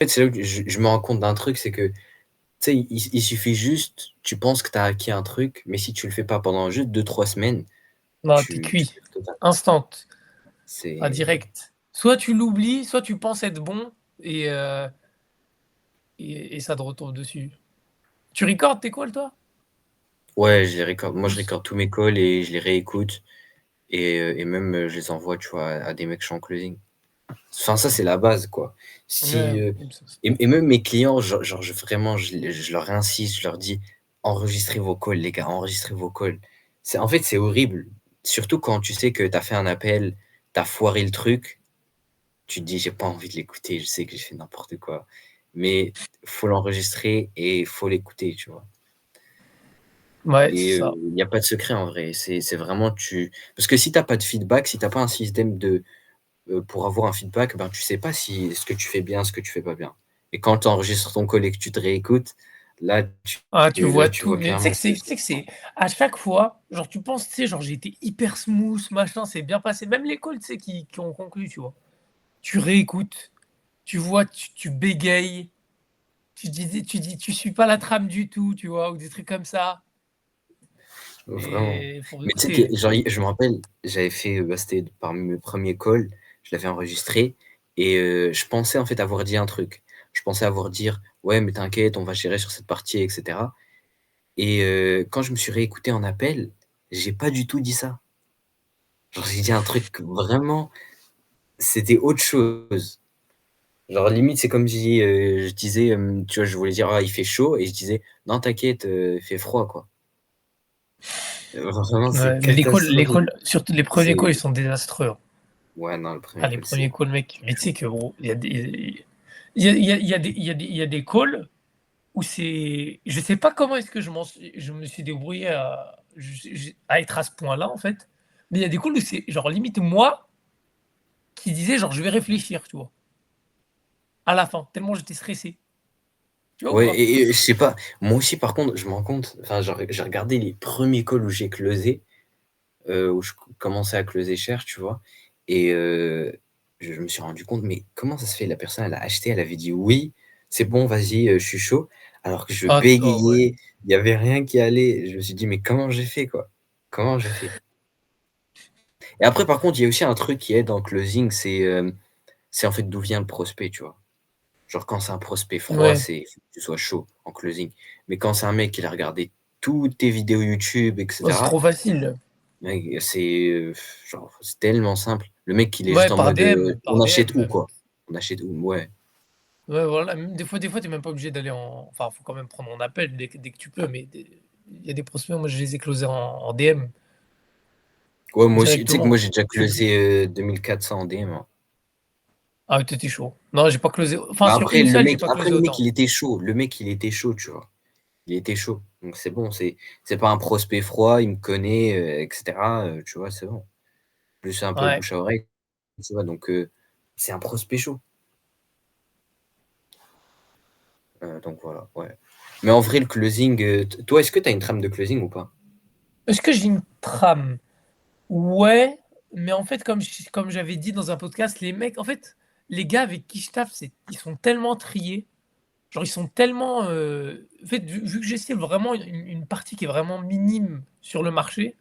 fait, c'est là où je me rends compte d'un truc, c'est que, tu sais, il suffit juste, tu penses que tu as acquis un truc, mais si tu le fais pas pendant juste 2-3 semaines, Non, t'es tu cuit. perds totalement. Instant. Pas C'est direct. Soit tu l'oublies, soit tu penses être bon et ça te retombe dessus. Tu recordes tes calls, toi? Ouais, je les record. Moi, Ou je record tous mes calls et je les réécoute et même, je les envoie, tu vois, à des mecs que je suis en closing. Enfin, ça, c'est la base, quoi. Ouais, Si, et même mes clients, genre, je leur insiste, je leur dis: «Enregistrez vos calls, les gars, enregistrez vos calls». En fait, c'est horrible. Surtout quand tu sais que tu as fait un appel, tu as foiré le truc, tu te dis: «J'ai pas envie de l'écouter, je sais que j'ai fait n'importe quoi». Mais faut l'enregistrer et faut l'écouter, tu vois? ouais, Et c'est ça. il y a pas de secret en vrai. C'est vraiment parce que si tu as pas de feedback, si tu as pas un système pour avoir un feedback, ben, tu sais pas si ce que tu fais bien, ce que tu fais pas bien. Et quand tu enregistres ton call et que tu te réécoutes, là Ah, tu vois tu tout, vois mais clairement que tu sais que c'est à chaque fois, genre tu penses, tu sais, genre j'ai été hyper smooth, machin, c'est bien passé. Même les calls, tu sais, qui ont conclu, tu vois? Tu réécoutes, tu vois, tu bégayes, tu suis pas la trame du tout, tu vois? Ou des trucs comme ça vraiment. et faut Mais tu sais écouter. que genre, je me rappelle, j'avais fait, bah, c'était parmi mes premiers calls, je l'avais enregistré et je pensais en fait avoir dit un truc. Je pensais avoir dire: «Ouais, mais t'inquiète, on va gérer sur cette partie» et cetera. Et quand je me suis réécouté en appel, j'ai pas du tout dit ça. Genre, j'ai dit un truc vraiment, c'était autre chose. Genre limite, c'est comme si, je disais, tu vois, je voulais dire: «Ah, il fait chaud» et je disais: «Non, t'inquiète, il fait froid, quoi». Vraiment, c'est Ouais, mais catastrophique. surtout les premiers C'est calls, ils sont désastreux, hein. Ouais, non, le Ah, premier les call, premiers c'est calls, mec, mais tu sais que gros, il y a des calls où c'est je sais pas comment est-ce que je me suis débrouillé à être à ce point-là, en fait, mais il y a des calls où c'est genre limite moi qui disais genre: «Je vais réfléchir», tu vois? À la fin, tellement j'étais stressé. Tu vois ou ouais pas? et je sais pas, moi aussi, par contre, je me rends compte, enfin, genre, j'ai regardé les premiers calls où j'ai closé, où je commençais à closer cher, tu vois? Et je me suis rendu compte, mais comment ça se fait? La personne, elle a acheté, elle avait dit: «Oui, c'est bon, vas-y, je suis chaud», alors que je Ah ouais. bégayais, il y avait rien qui allait. Je me suis dit: «Mais comment j'ai fait, quoi? Comment j'ai fait?» Et après, par contre, il y a aussi un truc qui aide en closing, c'est en fait d'où vient le prospect, tu vois? Genre quand c'est un prospect froid, Ouais, c'est faut que tu sois chaud en closing. Mais quand c'est un mec qui a regardé toutes tes vidéos YouTube et bah, c'est cetera, trop facile. mec, genre, c'est tellement simple. Le mec, il est Ouais, juste en mode, par «On achète DM où, même. quoi? On achète où?» Ouais. Ouais, voilà, même des fois, tu es même pas obligé d'aller en enfin, faut quand même prendre en appel dès que tu peux, mais il y a des prospects, moi je les ai closés en DM Ouais, moi aussi. Tu sais que moi, directement. j'ai déjà Tu closé, 2 400 en DM, hein. Ah ouais, toi tu chaud. Non, j'ai pas closé enfin Bah, sur après une le seule, j'ai mec pas après closé le mec, autant. il était chaud. Le mec, il était chaud, tu vois? Il était chaud. Donc c'est bon, c'est pas un prospect froid, il me connaît, et cetera, tu vois? C'est bon. Plus un peu Ouais. bouche à oreille, tu vois? Donc c'est un prospect chaud. Donc voilà, ouais. Mais en vrai, le closing, toi, est-ce que tu as une trame de closing ou pas? Est-ce que j'ai une trame? Ouais, mais en fait, comme j'avais dit dans un podcast, les mecs en fait, les gars avec qui je taffe, ils sont tellement triés, genre ils sont tellement, en fait, vu que j'essaie vraiment une partie qui est vraiment minime sur le marché,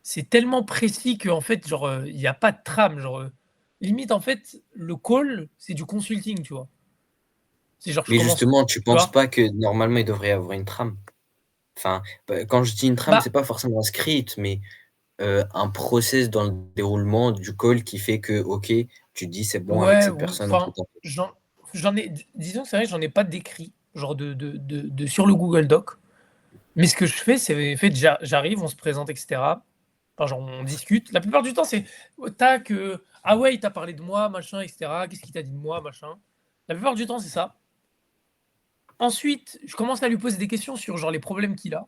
c'est tellement précis qu'en fait, genre, il y a pas de trame, genre, limite en fait, le call, c'est du consulting, tu vois? C'est genre je Mais commence justement, tu tu penses vois? pas que normalement il devrait y avoir une trame? Enfin, bah, quand je dis une trame, c'est Bah pas forcément un script, mais un process dans le déroulement du call qui fait que, OK, tu te dis: «C'est bon avec ouais, cette ou personne, on peut enfin, taper». j'en ai disons que c'est vrai que j'en ai pas d'écrit, genre de sur le Google Doc. Mais ce que je fais, c'est en fait, j'arrive, on se présente et cetera. Enfin, genre, on discute. La plupart du temps, c'est tac, «Ah ouais, il t'a parlé de moi, machin et cetera. Qu'est-ce qu'il t'a dit de moi, machin?» La plupart du temps, c'est ça. Ensuite, je commence à lui poser des questions sur, genre, les problèmes qu'il a,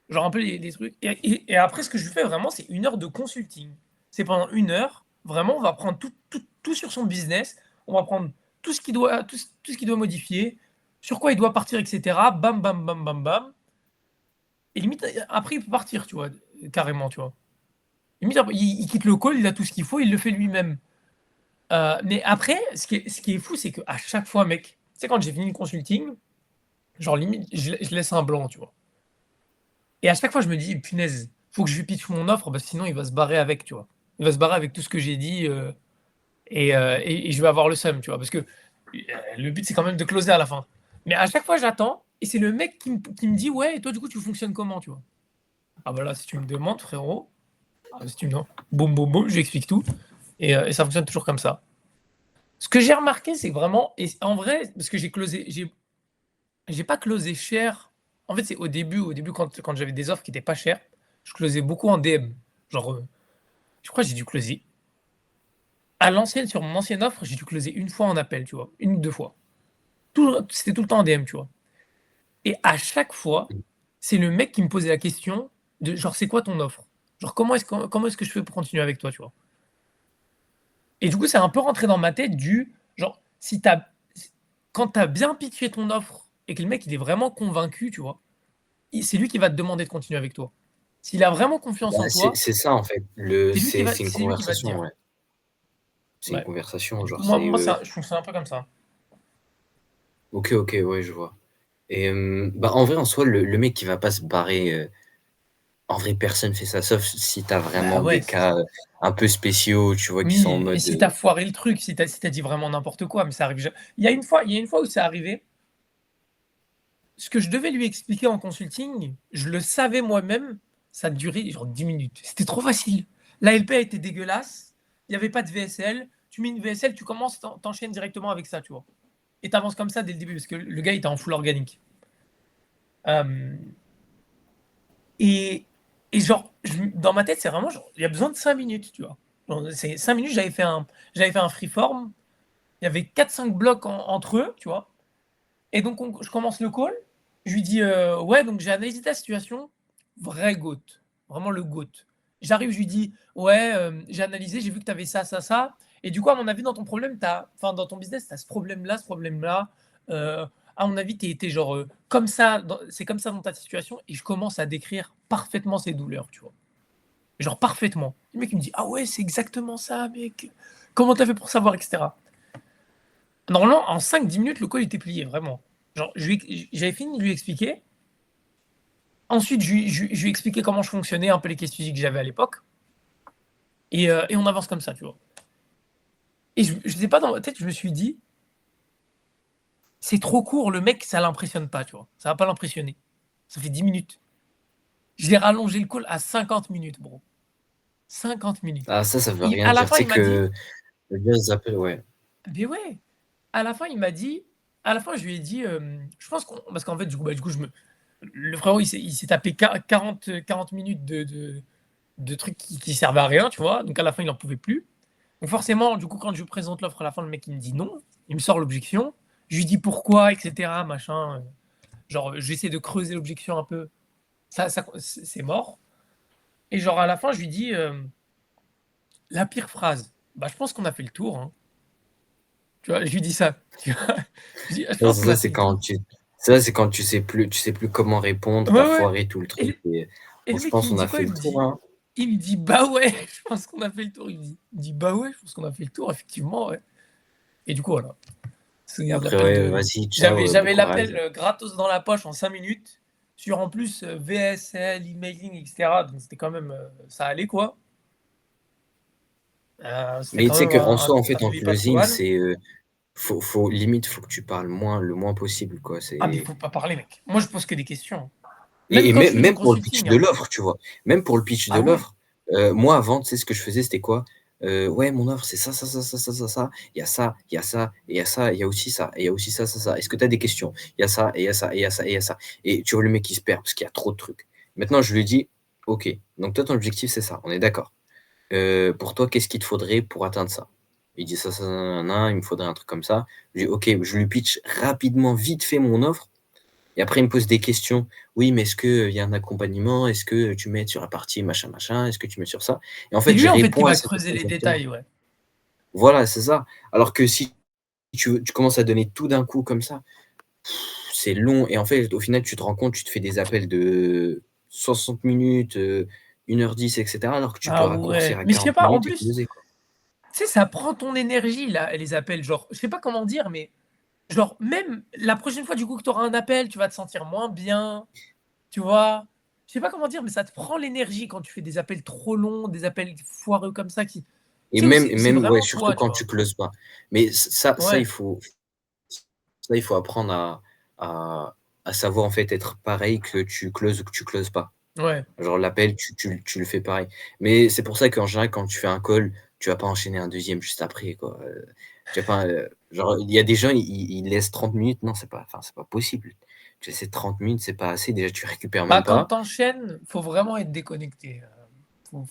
genre un peu les trucs et après ce que je fais vraiment, c'est 1 heure de consulting. C'est pendant 1 heure, vraiment, on va prendre tout sur son business. On va prendre tout ce qu'il doit modifier, sur quoi il doit partir et cetera. Bam, bam, bam, bam, bam. Et limite, après, il peut partir, tu vois? Carrément, tu vois? Limite, après, il quitte le call, il a tout ce qu'il faut, il le fait lui-même. Mais après, ce qui est fou, c'est qu'à chaque fois, mec, sais, quand j'ai fini le consulting, genre limite, je laisse un blanc, tu vois. Et à chaque fois, je me dis, punaise, faut que je lui pitch mon offre, parce que sinon, il va se barrer avec, tu vois. Il va se barrer avec tout ce que j'ai dit, et je vais avoir le seum, tu vois. Parce que le but, c'est quand même de closer à la fin. Mais à chaque fois, j'attends, et c'est le mec qui me dit, ouais, et toi, du coup, tu fonctionnes comment, tu vois. Ah bah là, si tu me demandes, frérot, si tu me demandes, boum, boum, boum, je lui explique tout, et ça fonctionne toujours comme ça. Ce que j'ai remarqué, c'est que vraiment, et en vrai, parce que j'ai pas closé cher. En fait, c'est au début quand j'avais des offres qui étaient pas chères, je closais beaucoup en DM. Genre, je crois que j'ai dû closer. À l'ancienne, sur mon ancienne offre, j'ai dû closer une fois en appel, tu vois, une ou deux fois. C'était tout le temps en DM, tu vois. Et à chaque fois, c'est le mec qui me posait la question de genre, c'est quoi ton offre? Genre, comment est-ce que je fais pour continuer avec toi, tu vois? Et du coup, c'est un peu rentré dans ma tête du genre, si t'as, quand tu as bien pitché ton offre et que le mec il est vraiment convaincu, tu vois, c'est lui qui va te demander de continuer avec toi. S'il a vraiment confiance Bah, en toi, c'est ça en fait, c'est une c'est lui qui va te conversation, dire. ouais. C'est une Ouais. conversation, Du coup, genre moi, c'est, moi ça, je trouve ça un peu comme ça. OK, ouais, je vois et bah, en vrai, en soi, le mec qui va pas se barrer, en vrai, personne fait ça, sauf si tu as Bah vraiment ouais, des c'est cas, ça. un peu spéciaux, tu vois, qui sont en Oui, et mode, si t'as foiré le truc, si t'as dit vraiment n'importe quoi, mais ça arrive jamais. Il y a une fois où c'est arrivé, ce que je devais lui expliquer en consulting, je le savais moi-même, ça a duré genre 10 minutes. C'était trop facile. La LP a été dégueulasse, il n'y avait pas de VSL. Tu mets une VSL, tu commences, t'enchaînes directement avec ça, tu vois. Et t'avances comme ça dès le début, parce que le gars, il était en full organique. Euh, et genre, dans ma tête, c'est vraiment genre, il y a besoin de 5 minutes, tu vois. Genre, c'est 5 minutes, j'avais fait un freeform, il y avait 4-5 blocs entre eux, tu vois. Et donc, je commence le call. Je lui dis, ouais, donc j'ai analysé ta situation. Vrai GOAT. Vraiment le GOAT. J'arrive, je lui dis, ouais, j'ai analysé, j'ai vu que tu avais ça, ça, ça. Et du coup, à mon avis, dans ton problème, enfin, dans ton business, tu as ce problème-là, ce problème-là. Euh, à mon avis, tu es genre comme ça, c'est comme ça dans ta situation. Et je commence à décrire parfaitement ses douleurs, tu vois. Genre parfaitement. Le mec, il me dit, ah ouais, c'est exactement ça, mec. Comment t'as fait pour savoir, etc. Normalement, en 5-10 minutes, le call était plié, vraiment. Genre, j'avais fini de lui expliquer. Ensuite, je lui ai expliqué comment je fonctionnais, un peu les questions que j'avais à l'époque. Et on avance comme ça, tu vois. Et je sais pas, dans ma tête, je me suis dit, c'est trop court, le mec, ça l'impressionne pas, tu vois. Ça va pas l'impressionner. Ça fait 10 minutes. Je l'ai rallongé le call à 50 minutes, bro. 50 minutes. ah ça veut Et rien à la dire. Tu fin, sais il m'a dit, que le gars, ils appellent ouais. mais ouais. À la fin, il m'a dit, à la fin, je lui ai dit, je pense qu'on, parce qu'en fait, du coup, le frérot, il s'est tapé 40 minutes de trucs qui servaient à rien, tu vois. Donc à la fin, il en pouvait plus. Donc forcément, du coup, quand je lui présente l'offre à la fin, le mec, il me dit non. Il me sort l'objection. Je lui dis pourquoi, etc. Machin. Genre, j'essaie de creuser l'objection un peu. Ça, c'est mort. Et genre, à la fin, je lui dis la pire phrase. Bah, je pense qu'on a fait le tour, hein. Tu vois, je lui dis ça. Tu vois, je dis, je Non, pense qu'on a fait le tour. c'est quand tu sais plus comment répondre, tu Ouais, as ouais. foiré tout le Et, truc le et et bon, le je mec, pense il me qu'on dit a quoi? fait le tour, hein. Il me dit, bah ouais, je pense qu'on a fait le tour. Il me dit, bah ouais, je pense qu'on a fait le tour, effectivement, ouais. Et du coup, voilà. Et C'est après l'appel ouais, de. vas-y, J'avais, ciao, bon j'avais courage. l'appel gratos dans la poche en 5 minutes, sur en plus VSL, emailing, etc. Donc c'était quand même. Ça allait quoi. C'était Mais tu quand sais même qu'en un, soi, en fait, un en devis pas trop closing, mal. c'est, faut que tu parles le moins possible, quoi. Ah, mais C'est faut pas parler, mec. Moi, je pose que des questions. Même et quand je fais du même pour le pitch consulting, de hein. l'offre, tu vois? Même pour le pitch de Ah ouais. l'offre, moi, avant, tu sais, ce que je faisais, c'était quoi? «Ouais, mon offre, c'est ça, ça, ça, ça, ça, ça, ça. Il y a ça, il y a ça, et il y a ça, il y a aussi ça, et il y a aussi ça, ça, ça. Est-ce que tu as des questions? Il y a ça, et il y a ça, et il y a ça, et il y a ça». Et tu vois le mec, il se perd parce qu'il y a trop de trucs. Maintenant, je lui dis: «OK, donc toi, ton objectif, c'est ça, on est d'accord. Pour toi, qu'est-ce qu'il te faudrait pour atteindre ça?» Il dit: «Ça, nin, il me faudrait un truc comme ça». Je dis: «OK». Je lui pitch rapidement, vite fait mon offre et après il me pose des questions: «Oui, mais est-ce qu'il y a un accompagnement? Est-ce que tu m'aides sur la partie machin, machin? Est-ce que tu m'aides sur ça?» Et en C'est fait, je lui, en fait, qui réponds à va ces creuser questions les directement. détails, ouais. Voilà, c'est ça. Alors que si tu commences à donner tout d'un coup comme ça, c'est long et en fait, au final, tu te rends compte, tu te fais des appels de 60 minutes, 1h10 et cetera, alors que tu peux Ah raccourcir ouais. à Mais je sais 40 pas, en minutes et plus, closer, quoi. tu sais, ça prend ton énergie, là, les appels. Genre, je sais pas comment dire, mais genre, même la prochaine fois, du coup, que tu auras un appel, tu vas te sentir moins bien, tu vois? Je sais pas comment dire, mais ça te prend l'énergie quand tu fais des appels trop longs, des appels foireux comme ça qui tu Et sais, où même c'est ouais, vraiment surtout toi, tu quand vois? tu closes pas. Mais ça, Ouais, il faut apprendre à savoir, en fait, être pareil que tu closes ou que tu closes pas. ouais. Genre l'appel, tu le fais pareil. Mais c'est pour ça qu'en général, quand tu fais un call, tu vas pas enchaîner un deuxième juste après, quoi. Tu vas pas, genre, il y a des gens, ils laissent 30 minutes. Non, c'est pas possible. Tu laisses 30 minutes, c'est pas assez. Déjà, tu récupères Bah, même quand pas. tu enchaînes, faut vraiment être déconnecté,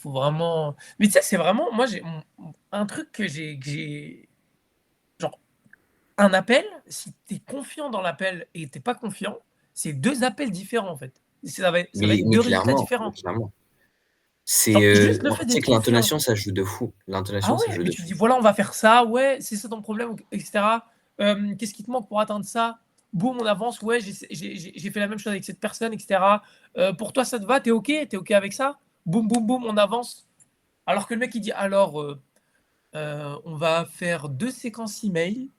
faut vraiment mais tu sais, c'est vraiment moi, j'ai un truc que j'ai genre, un appel, si tu es confiant dans l'appel et tu es pas confiant, c'est 2 appels différents, en fait. Ça va être 2 résultats Mais différents. clairement. C'est, Genre, juste le en fait fait, c'est d'être que confiant. l'intonation, ça joue de fou. Ah L'intonation, ça ouais, joue mais de tu te fou. dis: «Voilà, on va faire ça, ouais, c'est ça ton problème et cetera. Qu'est-ce qui te manque pour atteindre ça? Boum, on avance, ouais, j'ai fait la même chose avec cette personne et cetera. Pour toi, ça te va? Tu es OK? Tu es OK avec ça?» Boum, boum, boum, on avance. Alors que le mec, il dit: «Alors, on va faire 2 séquences email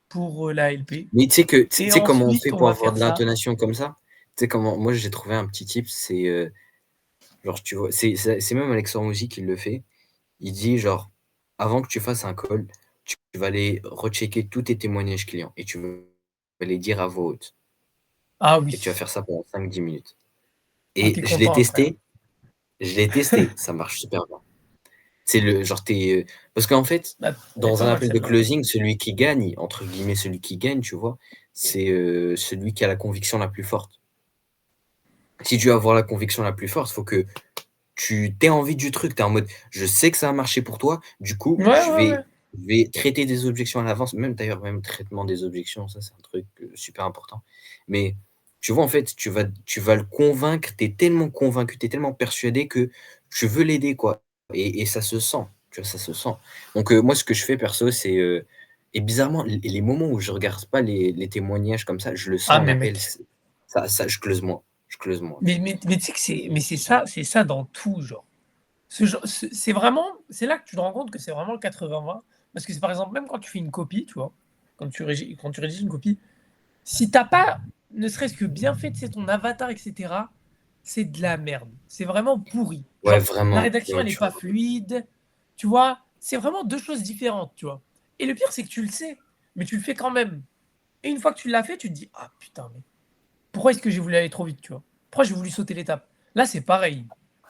pour, la LP Mais tu et sais comment on ensuite fait on pour va avoir faire de ça». l'intonation comme ça? Tu sais comment moi, j'ai trouvé un petit tip, c'est, genre, tu vois, c'est même Alexandre Hormozy qui le fait. Il dit genre: «Avant que tu fasses un call, tu vas aller rechecker tous tes témoignages clients et tu vas les dire à voix haute Ah et tu vas oui. faire ça pendant 5-10 minutes» Ah, et tu es content après, hein. je l'ai testé, ça marche super bien. C'est le genre parce qu'en fait, Bah, elle est dans pas un mal appel de celle-là. closing, celui qui gagne, entre guillemets, «celui qui gagne», tu vois? C'est, celui qui a la conviction la plus forte. Si tu veux avoir la conviction la plus forte, faut que tu aies envie du truc. Tu es en mode: «Je sais que ça a marché pour toi, du coup, Ouais, ouais, ouais. je vais traiter des objections à l'avance», même d'ailleurs, même traitement des objections, ça, c'est un truc, super important. Mais tu vois, en fait, tu vas le convaincre, tu es tellement convaincu, tu es tellement persuadé que tu veux l'aider, quoi et ça se sent, tu vois? Ça se sent. Donc moi, ce que je fais perso, c'est, et bizarrement, les moments où je regarde pas les témoignages comme ça, je le Ah sens en mais appel, mec, je close moins, tu vois? mais tu sais que c'est ça dans tout, genre. C'est vraiment c'est là que tu te rends compte que c'est vraiment le 80-20 parce que c'est par exemple, même quand tu fais une copie, tu vois? Quand tu rédiges une copie, si tu as pas, ne serait-ce que bien fait, tu sais, ton avatar et cetera, c'est de la merde. C'est vraiment pourri. Ouais, Genre, la vraiment, rédaction, ouais, elle est tu pas fluide, tu vois? C'est vraiment 2 choses différentes, tu vois? Et le pire, c'est que tu le sais, mais tu le fais quand même. Et une fois que tu l'as fait, tu te dis: «Ah putain, mais pourquoi est-ce que j'ai voulu aller trop vite?» tu vois? Pourquoi j'ai voulu sauter l'étape? Là, c'est pareil.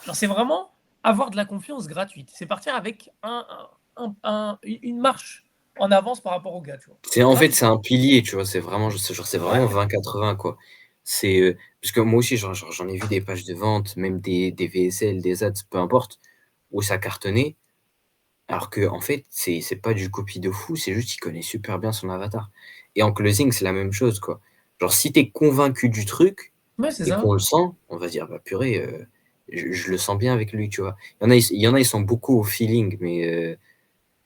Genre, c'est vraiment avoir de la confiance gratuite. C'est partir avec une marche en avance par rapport au gars, tu vois? c'est en fait, c'est Gratuitement. un pilier, tu vois? C'est vraiment c'est genre, c'est vraiment Ouais. 20-80, quoi. C'est, parce que moi aussi, j'en ai vu des pages de vente, même des VSL, des ads, peu importe, où ça cartonnait, alors qu'en fait, c'est pas du copy de fou, c'est juste qu'il connaît super bien son avatar et en closing, c'est la même chose, quoi. Genre, si tu es convaincu du truc Ouais, c'est et ça. qu'on le sent, on va dire: «Bah, purée, je le sens bien avec lui», tu vois? Il y en a, ils sont beaucoup au feeling, mais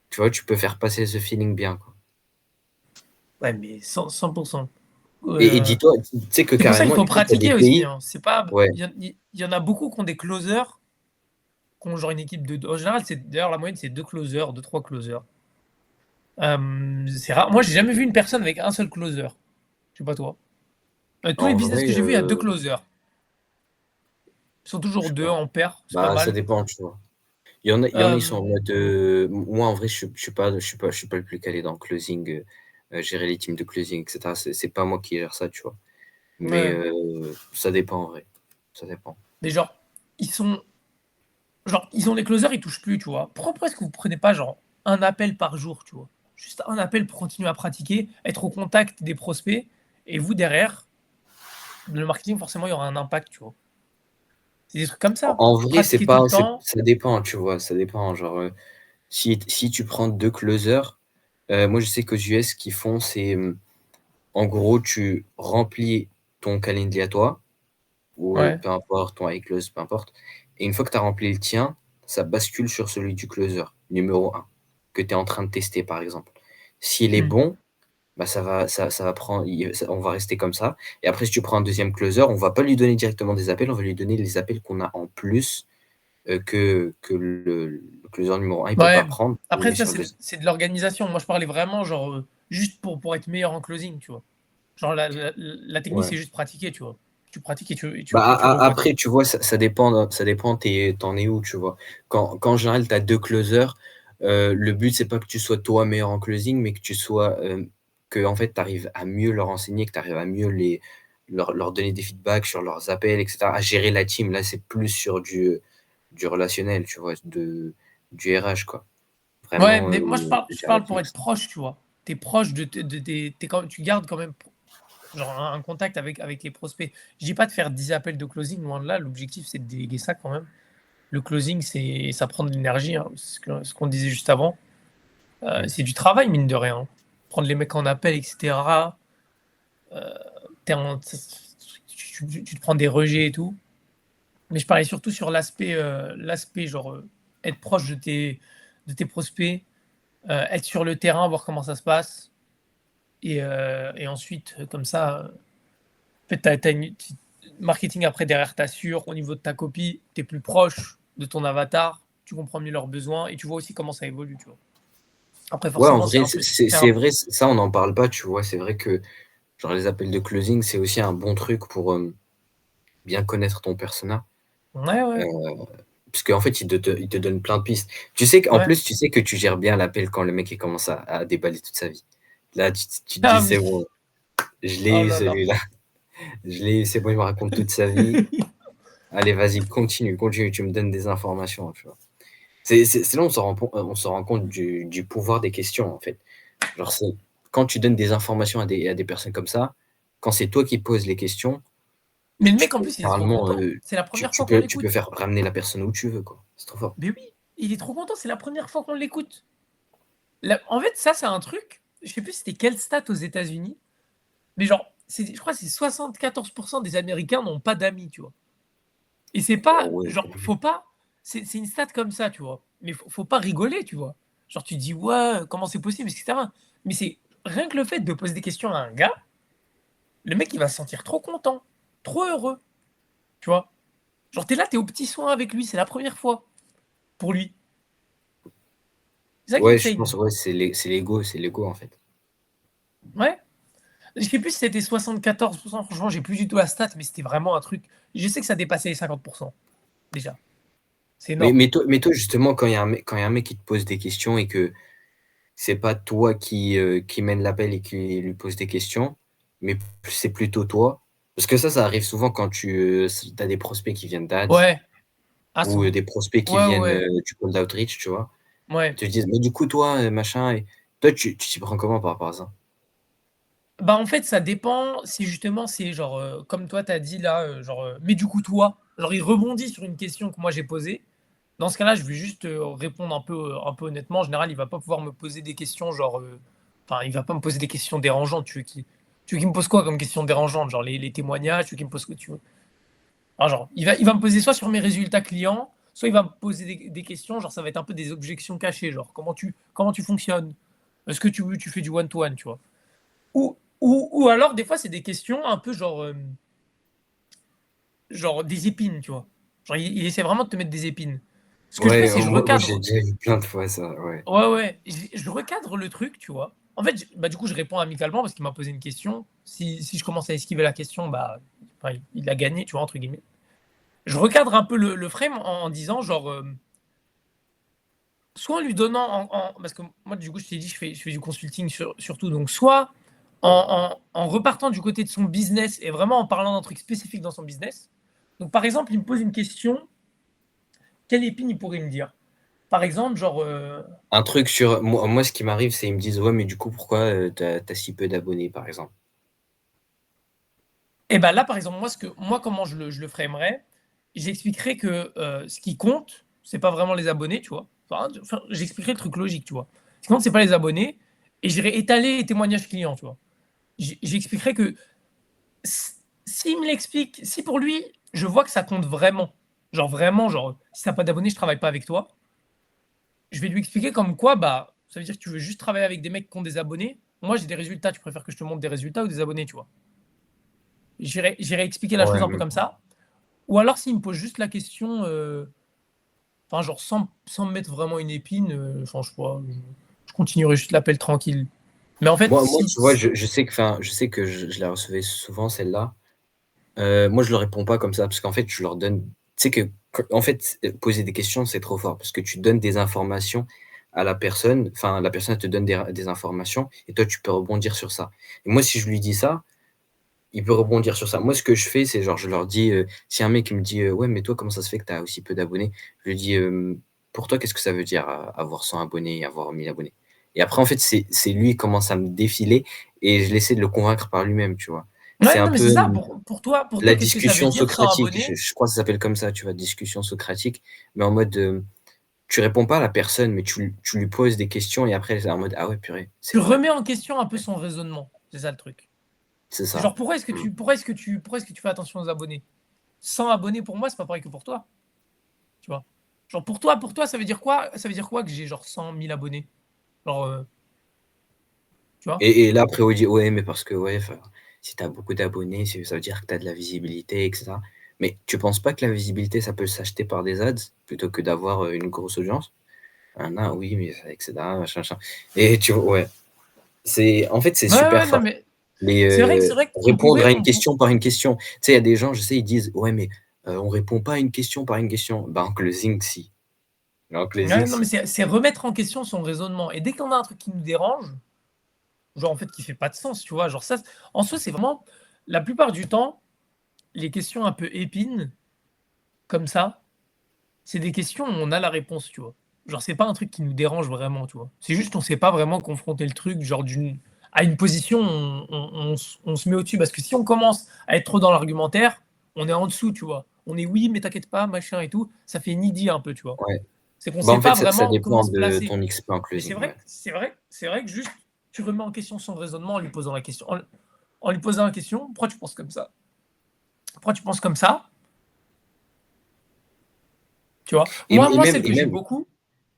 tu vois, tu peux faire passer ce feeling bien, quoi. Ouais, mais 100. Et Heu, dis-toi, tu sais que c'est pour ça qu'il carrément, faut tu sais qu'il y a des pratiquer aussi, pays, hein. C'est pas ouais, il y en a beaucoup qui ont des closers, qui ont genre une équipe de en général, c'est d'ailleurs la moyenne, c'est 2 closers, 2-3 closers. C'est rare. Moi, j'ai jamais vu une personne avec un seul closer. Je sais pas toi. Tous les en business que vrai, j'ai vus, il y a 2 closers. Ils sont je toujours sais 2 pas. en paire, c'est pas Bah, ça mal. dépend, tu vois? Il y en a, ils sont en Hem, mode, moi, en vrai, je suis pas le plus calé dans le closing, gérer les teams de closing et cetera. C'est pas moi qui gère ça, tu vois? Mais, ouais, ça dépend en vrai, ça dépend. mais genre, ils sont genre, ils ont les closers, ils touchent plus, tu vois? Pourquoi est-ce que vous prenez pas genre un appel par jour, tu vois? Juste un appel pour continuer à pratiquer, être au contact des prospects et vous derrière, le marketing forcément il y aura un impact, tu vois? C'est des trucs comme ça. En vrai, Pratiquer tout le temps. ça dépend, tu vois? Ça dépend, genre, si tu prends 2 closers, moi, je sais qu'aux US, ce qu'ils font, c'est, en gros, tu remplis ton calendrier à toi ou, Ouais. peu importe, ton iClose, peu importe et une fois que tu as rempli le tien, ça bascule sur celui du closer, numéro un que tu es en train de tester, par exemple. S'il est Mmh. bon, bah, ça va prendre il ça on va rester comme ça et après si tu prends un deuxième closer, on va pas lui donner directement des appels, on va lui donner les appels qu'on a en plus, que le closer numéro un il peut pas Ouais. prendre, on le Après met ça, sur le deuxième. c'est de l'organisation. Moi, je parlais vraiment genre, juste pour être meilleur en closing, tu vois. Genre la technique, Ouais. c'est juste pratiquer, tu vois. Tu pratiques Bah, et tu revois, tu après, vois. tu vois, ça dépend, t'en es où, tu vois. Quand en général, tu as 2 closers, le but, c'est pas que tu sois toi meilleur en closing, mais que tu sois, que en fait, tu arrives à mieux leur enseigner, que tu arrives à mieux leur donner des feedbacks sur leurs appels, et cetera, à gérer la team. Là, c'est plus sur du relationnel, tu vois, du RH, quoi. Ouais, Vraiment, mais moi je gérer la parle team, pour et être cetera. proche, tu vois. Tu es proche de tes tu gardes quand même genre un contact avec les prospects. Je dis pas de faire 10 appels de closing, loin de là, l'objectif c'est de déléguer ça quand même. Le closing, ça prend de l'énergie, hein, ce qu'on disait juste avant. Mmh. C'est du travail mine de rien, hein. Prendre les mecs en appel et cetera, heu, tu en tu te prends des rejets et tout. Mais je parlais surtout sur l'aspect genre, être proche de tes prospects, être sur le terrain, voir comment ça se passe et ensuite, comme ça, en fait, tu as une ti marketing après derrière t'assures au niveau de ta copie, tu es plus proche de ton avatar, tu comprends mieux leurs besoins et tu vois aussi comment ça évolue, tu vois? Après Ouais, en forcément, vrai, c'est vrai, ça, on n'en parle pas, tu vois? C'est vrai que, genre, les appels de closing, c'est aussi un bon truc pour, bien connaître ton persona, ouais, heu, ouais, parce qu'en fait, il te donne plein de pistes. Tu sais qu'en ouais. plus, tu sais que tu gères bien l'appel quand le mec, il commence à déballer toute sa vie. Là, tu te dis: Ah «C'est oui, bon, je oh l'ai eu là là. celui-là, je l'ai eu, c'est bon, il me raconte toute sa vie. Allez, vas-y, continue, continue, tu me donnes des informations», tu vois? C'est là, on se rend compte du pouvoir des questions, en fait. Genre, c'est quand tu donnes des informations à des personnes comme ça, quand c'est toi qui poses les questions, Mais le tu mec en peux plus, il est trop littéralement, content. C'est la première fois qu'on tu peux l'écoute. faire ramener la personne où tu veux, quoi. C'est trop fort. Mais oui, il est trop content, c'est la première fois qu'on l'écoute. En fait, ça, c'est un truc, je sais plus c'était quelle stat aux États-Unis, mais genre, je crois que c'est 74 des Américains n'ont pas d'amis, tu vois? Et c'est Oh pas ouais, genre, faut pas c'est une stat comme ça, tu vois? Mais faut pas rigoler, tu vois? Genre, tu dis: «Ouais, comment c'est possible?» et cetera. Mais c'est rien que le fait de poser des questions à un gars, le mec, il va se sentir trop content, trop heureux, tu vois? Genre, tu es là, tu es aux petits soins avec lui, c'est la première fois pour lui. C'est ça qui est ouais, je pense, insane. ouais, c'est l'ego, en fait. Ouais. Je sais plus si c'était 74 franchement, j'ai plus du tout la stat, mais c'était vraiment un truc je sais que ça dépassait les 50 déjà. C'est Mais énorme. toi, justement, quand il y a un mec qui te pose des questions et que c'est pas toi qui mène l'appel et qui lui pose des questions, mais c'est plutôt toi, parce que ça arrive souvent quand tu as des prospects qui viennent d'Ads Ouais. Ah ou, son des prospects qui ouais, viennent, ouais, du cold outreach, tu vois? Ils ouais. te disent: «Mais du coup, toi, machin», et toi, tu t'y prends comment par rapport à ça? Bah, en fait, ça dépend si justement c'est genre, comme toi tu as dit là, genre, «Mais du coup toi?» genre il rebondit sur une question que moi j'ai posée. Dans ce cas-là, je vais juste, répondre un peu honnêtement. En général, il va pas pouvoir me poser des questions genre, enfin, il va pas me poser des questions dérangeantes. Tu veux qu'il me pose quoi comme question dérangeante? Genre les témoignages? Tu veux qu'il me pose quoi? Tu veux enfin, genre, il va me poser soit sur mes résultats clients, soit il va me poser des questions, genre ça va être un peu des objections cachées, genre: «Comment tu fonctionnes? Est-ce que tu fais du one to one?» tu vois? Ou alors des fois c'est des questions un peu genre, genre des épines, tu vois? Genre il essaie vraiment de te mettre des épines. Ce que je fais, Ouais, c'est je moi j'ai recadre. déjà vu plein de fois ça, ouais. Ouais, ouais, je recadre le truc, tu vois? En fait, bah, du coup, je réponds amicalement parce qu'il m'a posé une question. Si je commence à esquiver la question, bah, enfin, il a «gagné», tu vois? Entre guillemets. Je recadre un peu le frame en disant genre, soit en lui donnant parce que moi, du coup, je t'ai dit, je fais du consulting surtout, donc soit en repartant du côté de son business et vraiment en parlant d'un truc spécifique dans son business. Donc par exemple, il me pose une question, quelle épine il pourrait me dire? Par exemple, genre, Un truc sur moi, ce qui m'arrive, c'est ils me disent: «Ouais, mais du coup, pourquoi, tu as si peu d'abonnés?» par exemple. et bah, là, par exemple, moi, comment je le framerais, j'expliquerais que, ce qui compte, c'est pas vraiment les abonnés, tu vois? Enfin, j'expliquerais le truc logique, tu vois? Ce qui compte, c'est pas les abonnés et j'irais étaler les témoignages clients, tu vois? J'expliquerais que s'il me l'explique, si pour lui, je vois que ça compte vraiment, genre, si tu as pas d'abonnés, je travaille pas avec toi, je vais lui expliquer comme quoi, bah, ça veut dire que tu veux juste travailler avec des mecs qui ont des abonnés. Moi, j'ai des résultats, tu préfères que je te montre des résultats ou des abonnés, tu vois? J'irai expliquer la chose Ouais, un peu comme ça. Ou alors s'il me pose juste la question, enfin genre sans me mettre vraiment une épine, enfin je sais pas, je continuerai juste l'appel tranquille. Mais en fait, Moi, si tu vois, je sais que je la recevais souvent celle-là. Moi, je leur réponds pas comme ça parce qu'en fait, je leur donne tu sais que en fait, poser des questions, c'est trop fort parce que tu donnes des informations à la personne, enfin, la personne, elle te donne des informations et toi, tu peux rebondir sur ça. Et moi, si je lui dis ça, il peut rebondir sur ça. Moi, ce que je fais, c'est genre, je leur dis, si un mec il me dit: «Ouais, mais toi, comment ça se fait que tu as aussi peu d'abonnés?» Je lui dis: «Pour toi, qu'est-ce que ça veut dire, avoir 100 abonnés, avoir 1000 abonnés?» Et après, en fait, c'est lui, il commence à me défiler et je l'essaie de le convaincre par lui-même, tu vois? C'est ouais, un non, mais peu, c'est ça, pour toi, la qu'est-ce que ça veut discussion dire sans socratique, abonnés? je crois que ça s'appelle comme ça, tu vois? Discussion socratique, mais en mode, tu réponds pas à la personne, mais tu lui poses des questions et après, elle est en mode: «Ah ouais, purée, c'est Tu vrai». remets en question un peu Ouais, son raisonnement, c'est ça le truc. c'est C'est genre ça. Mmh. pourquoi est-ce que tu fais attention aux abonnés? 100 abonnés pour moi, c'est pas pareil que pour toi, tu vois? Genre pour toi, ça veut dire quoi? Ça veut dire quoi que j'ai genre 100 000 abonnés? Genre, tu vois? Et là, après, on dit: «Ouais, mais parce que, ouais, enfin, si tu as beaucoup d'abonnés, c'est ça veut dire que tu as de la visibilité et cetera». Mais tu penses pas que la visibilité, ça peut s'acheter par des ads plutôt que d'avoir, une grosse audience? Ah non, oui, mais et cetera, machin, machin et tu vois? Ouais, c'est en fait, c'est Ouais, super ouais, non, fort. mais Mais, c'est vrai qu'on répondre pourrait à une on pou question par une question. Tu sais, il y a des gens, je sais, ils disent: «Ouais, mais, on répond pas à une question par une question». Bah, en closing, si. En closing, ouais, non, mais si. c'est remettre en question son raisonnement et dès qu'on a un truc qui nous dérange, genre, en fait, qui fait pas de sens, tu vois? Genre ça, en soi, c'est vraiment la plupart du temps, les questions un peu épines, comme ça, c'est des questions où on a la réponse, tu vois? Genre, c'est pas un truc qui nous dérange vraiment, tu vois? C'est juste qu'on sait pas vraiment confronter le truc, genre à une position, on se met au-dessus parce que si on commence à être trop dans l'argumentaire, on est en dessous, tu vois? On est: «Oui, mais t'inquiète pas, machin et tout», ça fait needy un peu, tu vois? Ouais. C'est qu'on Bah, sait en fait, pas ça vraiment comment dépend se de placer. ton XP en Mais c'est closing, vrai ouais. que c'est vrai que juste tu remets en question son raisonnement en lui posant la question en lui posant la question: «Pourquoi tu penses comme ça? Pourquoi tu penses comme ça?» Tu vois? Et Moi et moi, même celle et que j'ai même beaucoup,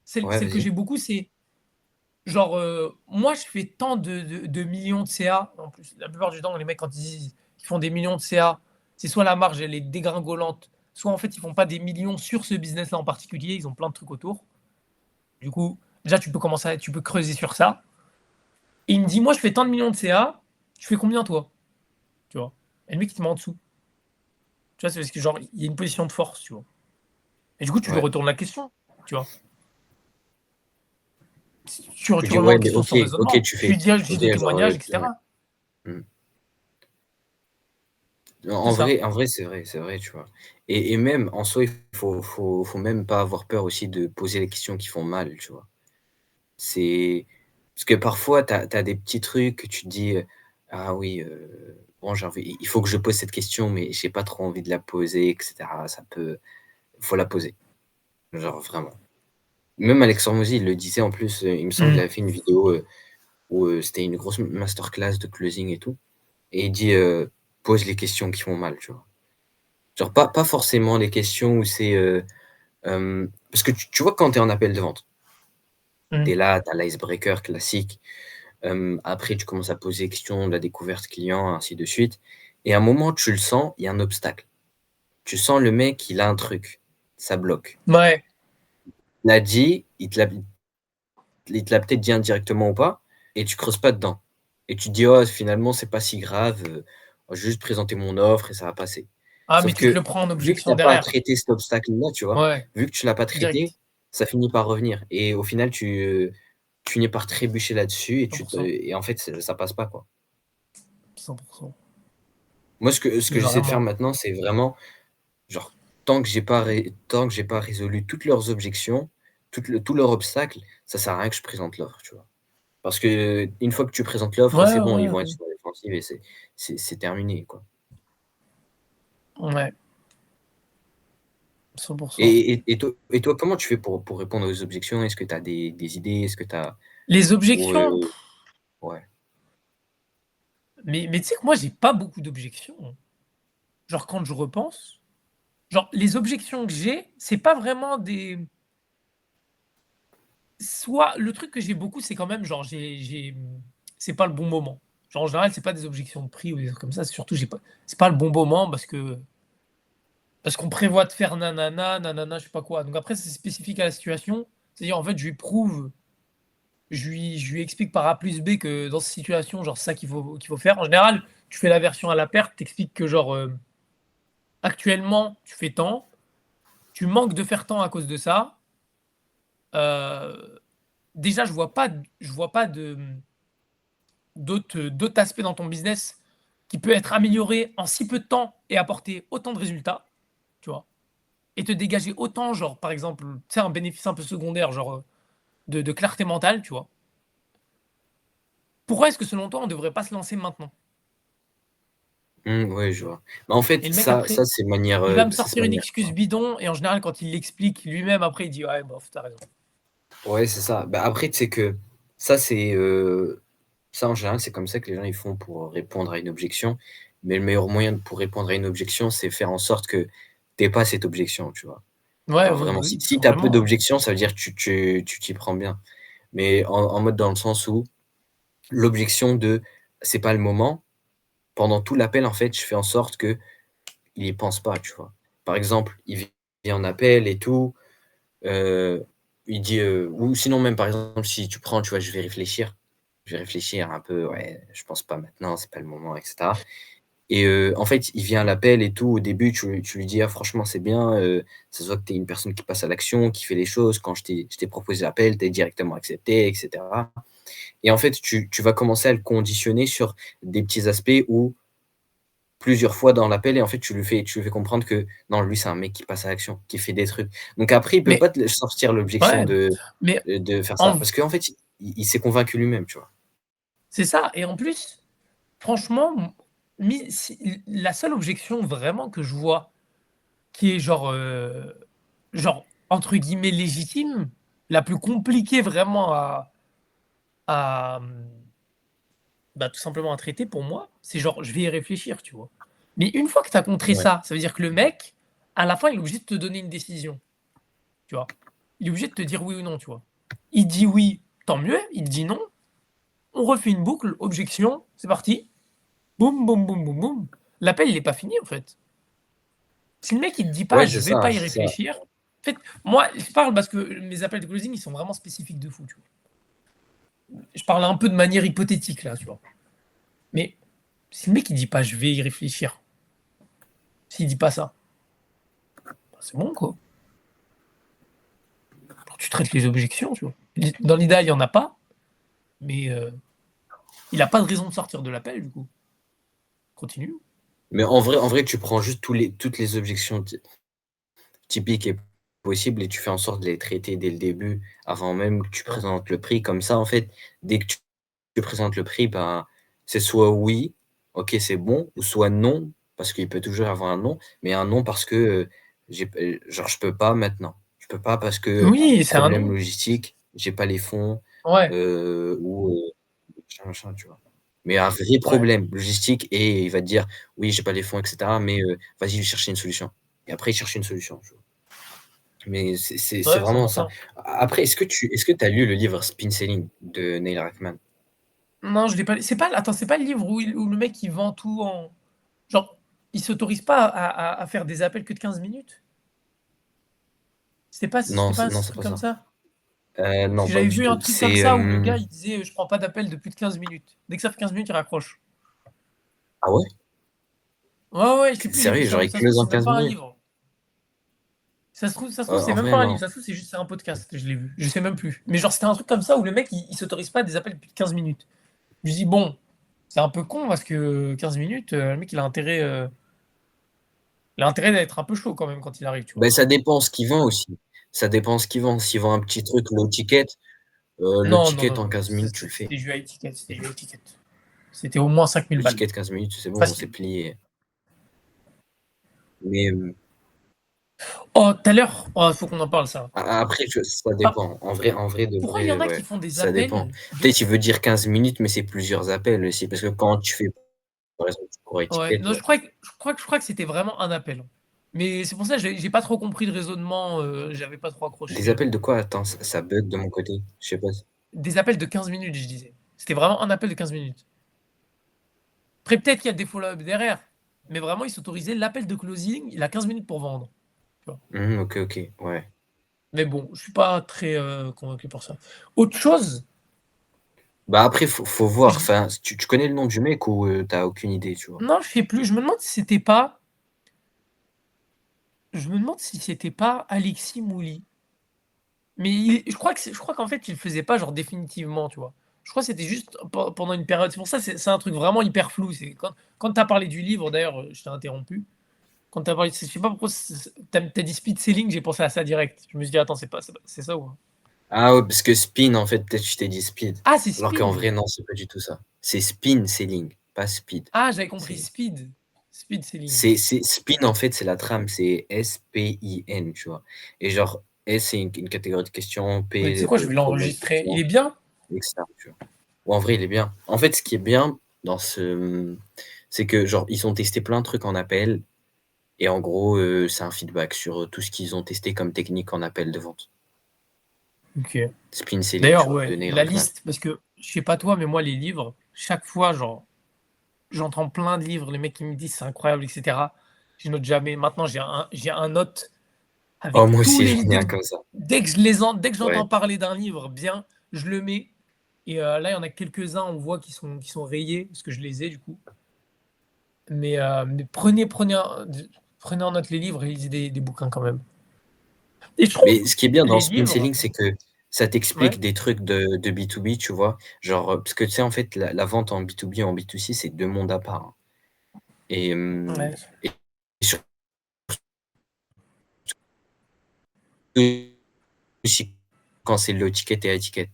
celle ouais, celle que vas-y. j'ai beaucoup, c'est genre, moi, je fais tant de millions de CA. En plus, la plupart du temps, les mecs, quand ils disent qu'ils font des millions de CA, c'est soit la marge, elle est dégringolante, soit en fait, ils font pas des millions sur ce business-là en particulier, ils ont plein de trucs autour. Du coup, déjà, tu peux creuser sur ça et il me dit: «Moi, je fais tant de millions de CA, tu fais combien toi?» Tu vois? Et le mec, il te met en dessous. Tu vois? C'est parce que genre, il y a une position de force, tu vois? Et du coup, tu lui Ouais. retournes la question, tu vois? Tu Tu dis: remets en «Ouais, mais question son OK, raisonnement. tu Tu lui fais». dis: «J'ai OK, des genre, témoignages et ouais. cetera». Mmh. C'est ça. En vrai, c'est vrai, tu vois? Et même en soi, il faut même pas avoir peur aussi de poser les questions qui font mal, tu vois? C'est parce que parfois, tu as des petits trucs que tu te dis, «Ah oui, bon, j'ai envie il faut que je pose cette question, mais j'ai pas trop envie de la poser et cetera». Faut la poser, genre vraiment. Même Alexandre Hormozy, il le disait en plus, il me semble, il Mmh. avait fait une vidéo, où, c'était une grosse masterclass de closing et tout et il dit, «Pose les questions qui font mal», tu vois? Genre pas forcément les questions où c'est, parce que tu vois quand tu es en appel de vente, tu Mmh. es là, tu as l'icebreaker classique, après tu commences à poser des questions de la découverte client, ainsi de suite et à un moment tu le sens, il y a un obstacle. Tu sens le mec, il a un truc, ça bloque. Ouais. Il l'a dit, il te l'a peut-être dit indirectement ou pas et tu creuses pas dedans et tu te dis: «Oh finalement c'est pas si grave, je vais juste présenter mon offre et ça va passer». Ah, mais Sauf tu te que, le prends en vu que tu objection as pas à derrière. traiter cet obstacle-là, tu vois? Ouais, Vu que tu l'as pas traité, direct. ça finit par revenir et au final tu finis par trébucher là-dessus et tu te 100%. et en fait ça passe pas, quoi. 100%. Moi ce que Mais j'essaie de faire vraiment. maintenant, c'est vraiment genre tant que j'ai pas résolu toutes leurs objections, tous leurs obstacles, ça sert à rien que je présente l'offre, tu vois? Parce qu'une fois que tu présentes l'offre, c'est Ouais, bon, ils ouais, vont être ouais. sur la défensive et c'est terminé, quoi. Ouais, 100%. Et toi, comment tu fais pour répondre aux objections? Est-ce que tu as des idées? Est-ce que tu as Les ou objections, ouais, mais tu sais que moi, j'ai pas beaucoup d'objections, hein. Genre quand je repense, genre les objections que j'ai, c'est pas vraiment des soit le truc que j'ai beaucoup, c'est quand même genre c'est pas le bon moment. Genre en général, c'est pas des objections de prix ou des trucs comme ça, c'est surtout c'est pas le bon moment parce qu'on prévoit de faire nanana, nanana, je sais pas quoi. Donc après, c'est spécifique à la situation. C'est-à-dire, en fait, je lui explique par A plus B que dans cette situation, genre, c'est ça qu'il faut faire. En général, tu fais la version à la perte, t'expliques que, genre, actuellement, tu fais tant, tu manques de faire tant à cause de ça. Déjà, je vois pas d'autres aspects dans ton business qui peut être amélioré en si peu de temps et apporter autant de résultats, tu vois? Et te dégager autant, genre, par exemple, tu sais, un bénéfice un peu secondaire, genre, de clarté mentale, tu vois? Pourquoi est-ce que selon toi, on ne devrait pas se lancer maintenant? Ouais, je vois. Bah, en Et fait, le mec ça après, c'est manière, il va me ça c'est sortir une manière excuse bidon et en général quand il l'explique lui-même après il dit: «Ouais bof, tu as raison». ouais, c'est ça. Bah, après, tu sais que ça, c'est, ça, en général, c'est comme ça que les gens, ils font pour répondre à une objection. Mais le meilleur moyen pour répondre à une objection, c'est faire en sorte que tu aies pas cette objection, tu vois? Ouais, Alors ouais, bah, vraiment, oui, si tu as peu vraiment, d'objections, ça veut dire que tu t'y prends bien. Mais en mode dans le sens où l'objection de: «C'est pas le moment», pendant tout l'appel, en fait, je fais en sorte qu'il y pense pas, tu vois? Par exemple, il vient en appel et tout. Heu, il dit, ou sinon même par exemple si tu prends, tu vois, je vais réfléchir un peu, ouais, je pense pas maintenant, c'est pas le moment et cetera et en fait, il vient à l'appel et tout, au début tu lui dis: «Ah franchement c'est bien, ça se voit que tu es une personne qui passe à l'action, qui fait les choses. Quand je t'ai proposé l'appel, tu as directement accepté et cetera» et en fait, tu vas commencer à le conditionner sur des petits aspects où plusieurs fois dans l'appel et en fait, tu lui fais comprendre que non, lui, c'est un mec qui passe à l'action, qui fait des trucs. Donc après, il peut mais pas te sortir l'objection ouais, mais de faire ça en parce qu'en fait, il s'est convaincu lui-même, tu vois? c'est ça et en plus, franchement, mis si la seule objection vraiment que je vois qui est genre entre guillemets «légitime», la plus compliquée vraiment à, bah, tout simplement à traiter pour moi, c'est genre je vais y réfléchir, tu vois? Mais une fois que tu as contré Ouais. ça, ça veut dire que le mec, à la fin, il est obligé de te donner une décision, tu vois? Il est obligé de te dire oui ou non, tu vois? Il dit oui, tant mieux, il dit non, on refait une boucle, objection, c'est parti, boum, boum, boum, boum, boum. L'appel, il est pas fini, en fait. Si le mec, il te dit pas: Ouais, «Je vais pas y c'est ça. réfléchir», en fait, moi, je parle parce que mes appels de closing, ils sont vraiment spécifiques de fou, tu vois? Je parle un peu de manière hypothétique là, tu vois? Mais si le mec, il dit pas: «Je vais y réfléchir», s'il dit pas ça, bah, c'est bon, quoi. Genre, tu traites les objections, tu vois? Dans l'idéal, il y en a pas, mais il a pas de raison de sortir de l'appel, du coup. Continue. Mais en vrai, tu prends juste toutes les objections typiques et possibles et tu fais en sorte de les traiter dès le début, avant même que tu présentes le prix. Comme ça, en fait, dès que tu présentes le prix, ben, c'est soit oui, OK, c'est bon, ou soit non, parce qu'il peut toujours y avoir un non, mais un non parce que, genre je peux pas maintenant. Je peux pas parce que, Oui, c'est un problème non. logistique, j'ai pas les fonds, Ouais, ou, machin, machin, tu vois? Mais un vrai ouais, problème logistique et il va te dire: «Oui, j'ai pas les fonds et cetera, mais, vas-y, je vais chercher une solution» et après il cherche une solution, tu vois? Mais c'est ouais, vraiment ça. 100%. Après, est-ce que tu as lu le livre Spin Selling de Neil Druckmann? Non, je l'ai pas lu. C'est pas le livre où le mec, il vend tout en genre, il s'autorise pas à faire des appels que de 15 minutes? C'était pas Non, ce c'est truc pas comme ça. ça? Parce Non, que pas j'avais du vu un tout. truc comme C'est, ça où le gars, il disait: «Je prends pas d'appels de plus de 15 minutes». Dès que ça fait 15 minutes, il raccroche. ah ouais? Ouais, ouais, je sais plus, j'ai vu Sérieux? ça Genre où. il Ça se trouve, close en c'est même 15 pas un minutes? livre. Ça se trouve, c'est En même vrai, pas un livre, non. ça se trouve, c'est un podcast, je l'ai vu. Je sais même plus. Mais genre, c'était un truc comme ça où le mec, il s'autorise pas des appels de plus de 15 minutes. Je me dis: «Bon, c'est un peu con parce que 15 minutes, le mec, il a intérêt d'être un peu chaud quand même quand il arrive», tu vois? Bah, ça dépend ce qu'il vend aussi. Ça dépend ce qu'il vend. S'il vend un petit truc low ticket, low Non, non, ticket non, en non, 15 minutes, tu le fais. c'était du high ticket, c'était du high ticket. C'était au moins 5 000 Le balles, ticket 15 minutes, c'est bon, c'est facile. plié. Mais, Oh, tout à l'heure, oh, faut qu'on en parle ça. après ça Ah, dépend. En vrai de pourquoi il y vrai, en a qui ouais, font des ça dépend. appels de Peut-être il veut dire 15 minutes, mais c'est plusieurs appels aussi, parce que quand tu fais, par exemple, du court ouais, ticket, non, je crois que c'était vraiment un appel. Mais c'est pour ça, j'ai pas trop compris le raisonnement, j'avais pas trop des accroché. appels de quoi? Attends, ça bug de mon côté. Je sais pas. Des appels de 15 minutes, je disais. C'était vraiment un appel de 15 minutes. Après, peut-être qu'il y a des follow-up derrière, mais vraiment, il s'autorisait l'appel de closing, il a 15 minutes pour vendre, tu vois? OK, ouais. Mais bon, je suis pas très, convaincu pour ça. Autre chose, Bah, après, faut voir. Je Enfin, tu connais le nom du mec ou tu aucune idée, tu vois? Non, je sais plus. Je me demande si c'était pas Alexis Mouly. Mais je crois qu'en fait, il le faisait pas genre définitivement, tu vois? Je crois que c'était juste pendant une période. C'est pour ça, c'est un truc vraiment hyper flou. C'est quand tu as parlé du livre d'ailleurs, je t'ai interrompu. Quand tu as parlé je sais pas pourquoi tu as dit speed selling, j'ai pensé à ça direct. Je me suis dit: «Attends, c'est ça ou?» Ah ouais, parce que spin, en fait, peut-être tu t'es dit speed. Ah, c'est Alors qu'en spin! vrai, non, c'est pas du tout ça. C'est spin selling, pas speed. Ah, j'avais compris C'est speed. Speed selling. c'est spin, en fait, c'est la trame, c'est S-P-I-N, tu vois? Et genre, S, c'est une catégorie de questions, Mais tu sais P, quoi? Je vais problème, l'enregistrer. Il question, est bien? et cetera, tu vois? Ouais, en vrai, il est bien. En fait, ce qui est bien dans c'est que, genre, ils ont testé plein de trucs en appel et en gros, c'est un feedback sur, tout ce qu'ils ont testé comme technique en appel de vente. OK. Spin selling, tu D'ailleurs, vois? ouais, De Neil la Druckmann. liste parce que je sais pas toi, mais moi les livres, chaque fois genre j'entends plein de livres, les mecs qui me disent: «C'est incroyable» et cetera. Je note jamais. Maintenant, j'ai un note Oh, avec moi tous aussi, les j'en livres. ai un comme ça. Dès que Ouais. j'entends parler d'un livre bien, je le mets et là, il y en a quelques-uns, on voit qui sont rayés parce que je les ai du coup. Mais prenez en note les livres et lisez des bouquins quand même. Et je trouve Mais ce qui est bien dans les spin livres selling, c'est que ça ouais, t'explique des trucs de B2B, tu vois? Genre, parce que tu sais, en fait, la vente en B2B et en B2C, c'est 2 mondes à part, hein. Et ouais, et surtout aussi quand c'est low ticket et high ticket.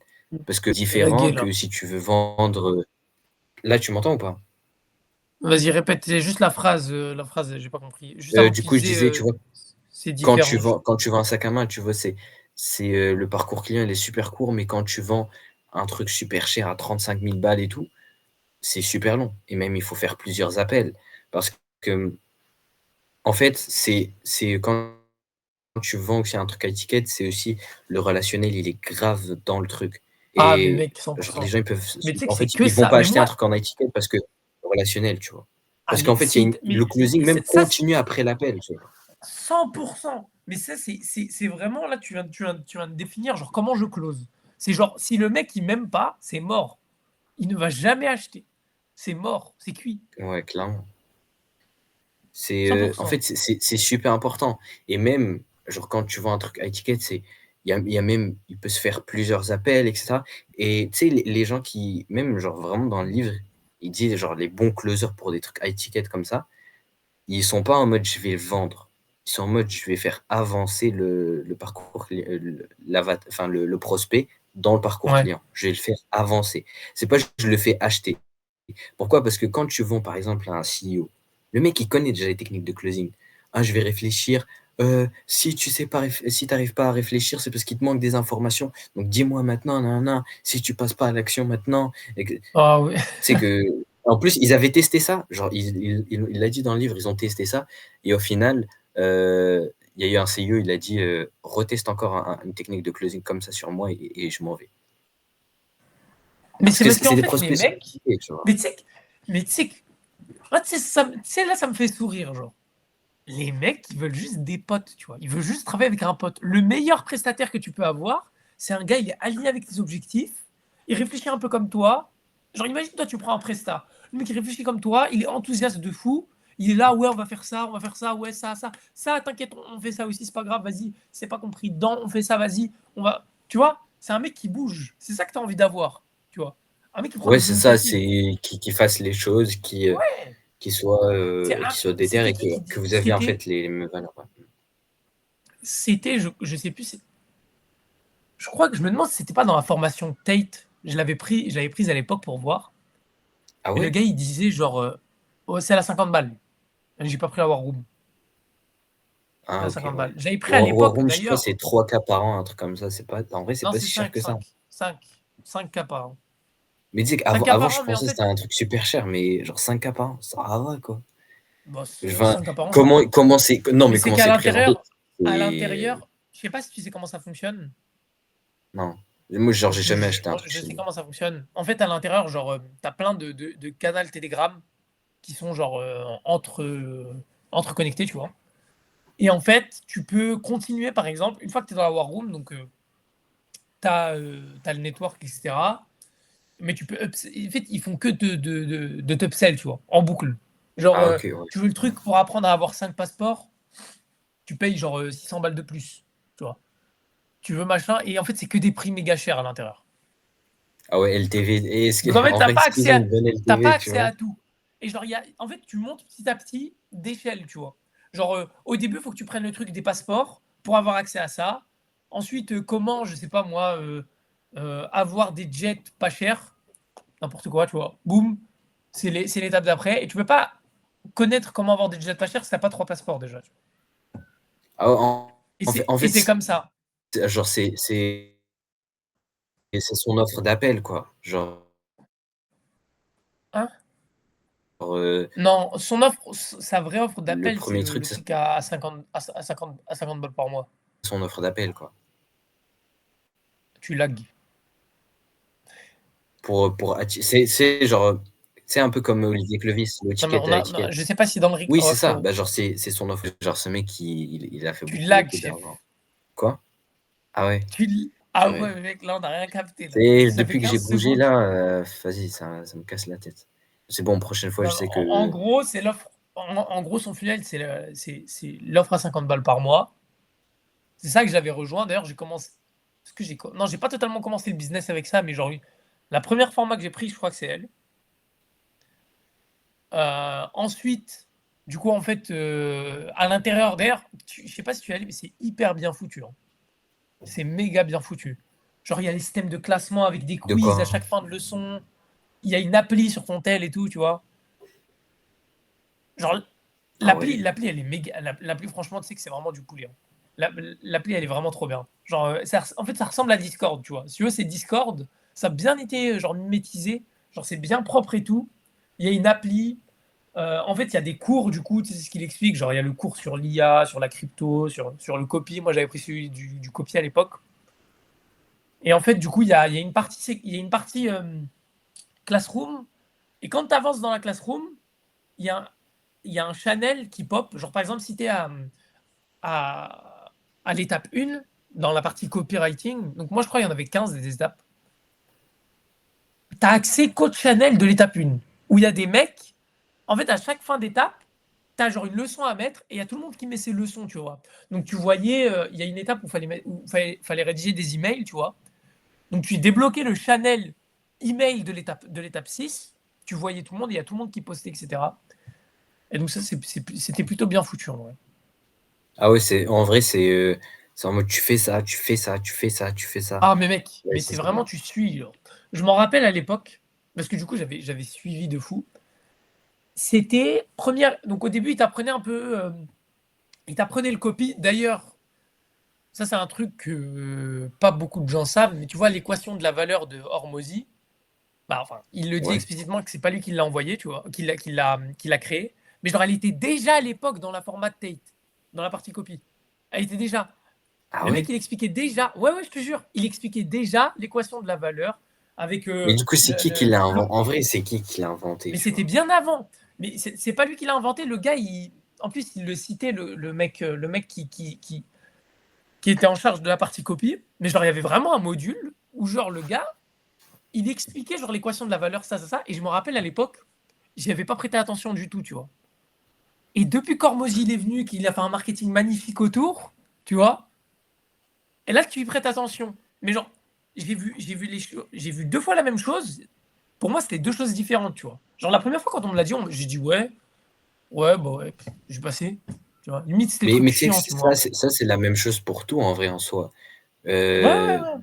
Parce que tu es lagué différent là. que si tu veux vendre, là, tu m'entends ou pas? Vas-y répète, c'est juste la phrase, j'ai pas compris. Juste avant Du tu coup, je disais, disais, tu vois, c'est différent. quand tu vends un sac à main, tu vois, le parcours client, il est super court, mais quand tu vends un truc super cher à 35 000 balles et tout, c'est super long et même il faut faire plusieurs appels parce que, en fait, c'est quand tu vends aussi un truc à étiquette, c'est aussi le relationnel, il est grave dans le truc Ah mais et mec, cent pour genre les cent. gens, ils peuvent Mais tu sais que en c'est fait, que ils vont ça. pas Mais acheter un moi truc en étiquette parce que le relationnel, tu vois? ah Parce qu'en mais fait, il y a si une t le mais closing même c'est ça continue après l'appel, tu vois? 100. Mais ça, c'est vraiment là, tu viens de définir genre comment je close. C'est genre si le mec il m'aime pas, c'est mort. Il ne va jamais acheter. C'est mort, c'est cuit. Ouais, clairement. C'est, cent pour en cent. fait, c'est super important et même, genre, quand tu vends un truc à étiquette, il y a même il peut se faire plusieurs appels et cetera et tu sais, les gens qui même, genre, vraiment dans le livre, ils disent, genre, les bons closers pour des trucs à étiquette comme ça, ils sont pas en mode: «Je vais vendre». Ils sont en mode: «Je vais faire avancer le parcours cli enfin, le prospect dans le parcours Ouais. client. Je vais le faire avancer». C'est pas: «Je le fais acheter». Pourquoi? Parce que quand tu vends, par exemple, à un CEO, le mec, il connaît déjà les techniques de closing. «Ah, je vais réfléchir, si tu sais pas si tu arrives pas à réfléchir, c'est parce qu'il te manque des informations. Donc dis-moi maintenant, nin si tu passes pas à l'action maintenant» et que tu Ah ouais. sais que en plus, ils avaient testé ça, genre il l'a dit dans le livre, ils ont testé ça et au final, il y a eu un CEO, il a dit, «Reteste encore une technique de closing comme ça sur moi et je m'en vais». Mais Parce c'est que parce c'est qu'en des fait les prospects mecs sophistiqués, tu vois? mais tu sais que mais tu sais que ah tu sais là ça me fait sourire genre. Les mecs, ils veulent juste des potes, tu vois? Ils veulent juste travailler avec un pote. Le meilleur prestataire que tu peux avoir, c'est un gars, il est aligné avec tes objectifs, il réfléchit un peu comme toi. Genre, imagine, toi, tu prends un prestat. Le mec, il réfléchit comme toi, il est enthousiaste de fou. Il est là, ouais, on va faire ça, ouais, ça, ça. Ça, t'inquiète, on fait ça aussi, c'est pas grave, vas-y, c'est pas compris dedans, on fait ça, vas-y, on va. Tu vois? C'est un mec qui bouge. C'est ça que tu as envie d'avoir, tu vois? Un mec qui prend Ouais, des c'est ça, initiatives. c'est qu'ils fassent les choses, Ouais, qui soient déter c'était et qui que vous avez en c'était, fait les mêmes valeurs, ouais. je sais plus, je crois que je me demande si c'était pas dans la formation Tate. Je l'avais prise à l'époque pour voir. Ah Et le ouais? gars, il disait genre, ouais, c'est à la 50 balles. J'ai pas pris la War Room. C'est à Ah la OK, 50 ouais. balles. J'avais pris à War l'époque Room, je crois d'ailleurs. c'est 3 cas par an, un truc comme ça, c'est pas en vrai, c'est Non, pas c'est si cher 5, que ça. 5, 5, 5 cas par an. Mais tu sais 5 qu'avant cas avant par je an, mais en pensais que fait, c'était un truc super cher, mais genre 5 cas par an, ça va quoi. bah, Enfin, 5 cas par an, ça va. Mais c'est comment qu'à c'est présenté, l'intérieur, à c'est l'intérieur, je sais pas si tu sais comment ça fonctionne. non. Moi, genre, j'ai jamais acheté un Moi, truc je chez sais eux. comment ça fonctionne. En fait, à l'intérieur, genre, tu plein de canaux Telegram qui sont genre entre-connectés, tu vois. Et en fait, tu peux continuer, par exemple, une fois que tu es dans la War Room, donc tu as le network, etc. mais tu peux en fait, ils font que de t'upsell, tu vois, en boucle. Genre, Ah OK, ouais. tu veux le truc pour apprendre à avoir 5 passeports, tu payes genre, 600 balles de plus, tu vois? Tu veux machin et en fait, c'est que des prix méga chers à l'intérieur. Ah ouais, LTV et est-ce que Donc en fait, en vrai, est-ce qu'ils ont une bonne tu pas LTV, tu accès vois? à tout. Et genre, en fait, tu montes petit à petit d'échelle, tu vois? Genre, au début, il faut que tu prennes le truc des passeports pour avoir accès à ça. Ensuite, comment, je sais pas moi, avoir des jets pas chers, n'importe quoi, tu vois? Boum, c'est l'étape d'après et tu peux pas connaître comment avoir des jets pas chers si tu pas 3 passeports déjà, tu vois? Ah en Et en fait c'est comme ça. genre c'est son offre d'appel, quoi. Genre, Hein? heu, Non, son offre, sa vraie offre le d'appel, c'est premier le truc, c'est truc à 50 à 50 balles par mois. son offre d'appel, quoi. Tu lags. Pour atti c'est genre, c'est un peu comme Olivier Clovis, le Non, mais ticket on à a non, étiquette. je sais pas si dans le rig Oui, oh c'est ça, frérot, bah, genre c'est son offre, genre ce mec il a fait tu beaucoup, lags beaucoup chef. d'argent. Quoi? Ah ouais? Ah Purée. ouais mec, là on a rien capté là. C'est Ça fait depuis que j'ai 15 bougé secondes. là, vas-y, ça me casse la tête. C'est bon, prochaine fois, je Non, sais en que gros, c'est l'offre en gros son funnel, c'est l'offre à 50 balles par mois. C'est ça que j'avais rejoint. D'ailleurs, j'ai commencé est-ce que j'ai co non, j'ai pas totalement commencé le business avec ça, mais genre la première format que j'ai pris, je crois que c'est elle. Ensuite, du coup, en fait, à l'intérieur d'ailleurs, je sais pas si tu es allé, mais c'est hyper bien foutu, hein. C'est méga bien foutu. Genre, il y a les systèmes de classement avec des de quiz à quoi? chaque fin de leçon. Il y a une appli sur ton tel et tout, tu vois. Genre, Ah ouais. l'appli, elle est méga. L'appli, franchement, tu sais que c'est vraiment du poulet, hein. L'appli, elle est vraiment trop bien. Genre, en fait, ça ressemble à Discord, tu vois. Si tu veux, c'est Discord. Ça a bien été, genre, mimétisé. Genre, c'est bien propre et tout. Il y a une appli. En fait, il y a des cours, du coup, tu sais ce qu'il explique. Genre, il y a le cours sur l'IA, sur la crypto, sur le copy. Moi, j'avais pris celui du copy à l'époque. Et en fait, du coup, il y a une partie classroom. Et quand tu avances dans la classroom, il y a, il y a un channel qui pop. Genre, par exemple, si tu es à, à l'étape 1, dans la partie copywriting, donc moi, je crois qu'il y en avait 15 des étapes, tu as accès qu'au channel de l'étape 1, où il y a des mecs. En fait, à chaque fin d'étape, tu as genre une leçon à mettre et il y a tout le monde qui met ses leçons, tu vois. Donc, tu voyais, il y a une étape où fallait rédiger des emails, tu vois. Donc tu débloquais le channel email de l'étape 6, tu voyais tout le monde, il y a tout le monde qui postait, etc. Et donc ça, c'était plutôt bien foutu en vrai. Ah ouais, en vrai, c'est en mode tu fais ça, tu fais ça, tu fais ça, tu fais ça. Ah mais mec, Ouais, mais ça, c'est c'est vraiment, bien. tu suis. Genre. Je m'en rappelle à l'époque, parce que du coup j'avais suivi de fou. C'était première. Donc au début, il t'apprenait un peu. Il t'apprenait le copy. D'ailleurs, ça c'est un truc que pas beaucoup de gens savent, mais tu vois l'équation de la valeur de Hormozy. Bah, enfin, il le dit Ouais. explicitement que c'est pas lui qui l'a envoyé, tu vois, qui l'a créé. Mais genre, elle était déjà à l'époque dans la format Tate, dans la partie copie. Elle était déjà. Ah Le mec, ouais? il expliquait déjà. Ouais, ouais, je te jure, il expliquait déjà l'équation de la valeur avec Mais du coup, c'est qui qui l'a inventé? En vrai, c'est qui l'a inventé, Mais tu c'était vois? bien avant. Mais c'est pas lui qui l'a inventé. Le gars, en plus, il le citait, le mec qui était en charge de la partie copie. Mais genre, il y avait vraiment un module où genre le gars, il expliquait genre l'équation de la valeur, ça. Et je me rappelle à l'époque, j'y avais pas prêté attention du tout, tu vois. Et depuis qu'Hormozy il est venu, qu'il a fait un marketing magnifique autour, tu vois, et là tu y prêtes attention. Mais genre, j'ai vu deux fois la même chose. Pour moi, c'était deux choses différentes, tu vois. Genre la première fois quand on me l'a dit, j'ai dit ouais, ouais, bah ouais, j'ai passé. Tu vois, limite c'était des trucs Mais tu sais que chiants, tu vois. c'est la même chose pour tout, en vrai, en soi. Ouais, ouais, Heu, ouais.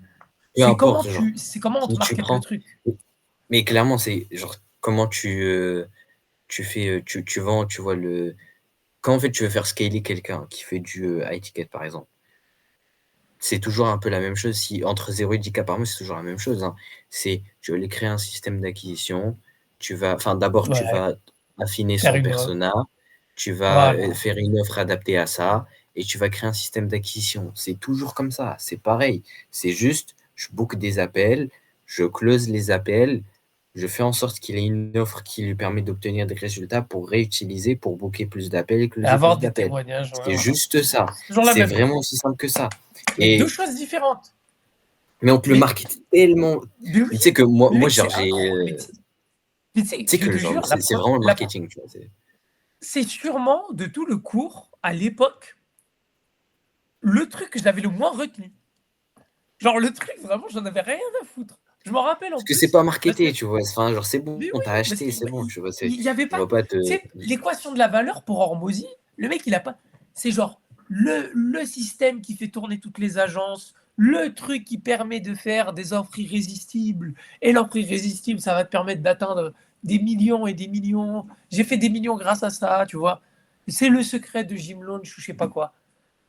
peu importe, genre, C'est comment on te si tu market le prends truc. mais clairement, c'est genre comment tu fais, tu vends, tu vois, quand en fait tu veux faire scaler quelqu'un qui fait du, high ticket, par exemple, c'est toujours un peu la même chose. Si entre 0 et 10 K par mois, c'est toujours la même chose, hein. Tu vas lui créer un système d'acquisition, d'abord tu Ouais, vas affiner faire son une offre. persona, tu vas, Voilà. faire une offre adaptée à ça et tu vas créer un système d'acquisition. C'est toujours comme ça, c'est pareil. C'est juste, je book des appels, je close les appels, je fais en sorte qu'il ait une offre qui lui permet d'obtenir des résultats pour réutiliser, pour booker plus d'appels et Et closer avoir plus des d'appels. témoignages, ouais, C'est voilà. juste ça. C'est toujours la C'est même. vraiment aussi simple que ça Mais deux et choses différentes. Mais on te le Mais, market tellement. mais oui, Tu sais que moi, mais mec, genre, c'est j'ai. incroyable. Mais tu sais, Tu sais je que te genre, jure, c'est vraiment le marketing, tu vois. c'est sûrement de tout le cours, à l'époque, le truc que j'avais le moins retenu. Genre le truc, vraiment, j'en avais rien à foutre. Je m'en rappelle en Parce que c'est plus, pas parce que marketé, tu vois. Enfin, genre, c'est bon, mais on t'a oui, parce acheté, qu'il c'est bon, tu vois. il y avait On pas, va pas te. tu sais, l'équation de la valeur pour Hormozy, le mec, il a pas, c'est genre le système qui fait tourner toutes les agences, le truc qui permet de faire des offres irrésistibles, et l'offre irrésistible, ça va te permettre d'atteindre des millions et des millions. J'ai fait des millions grâce à ça, tu vois. C'est le secret de Jim Launch ou je sais pas quoi.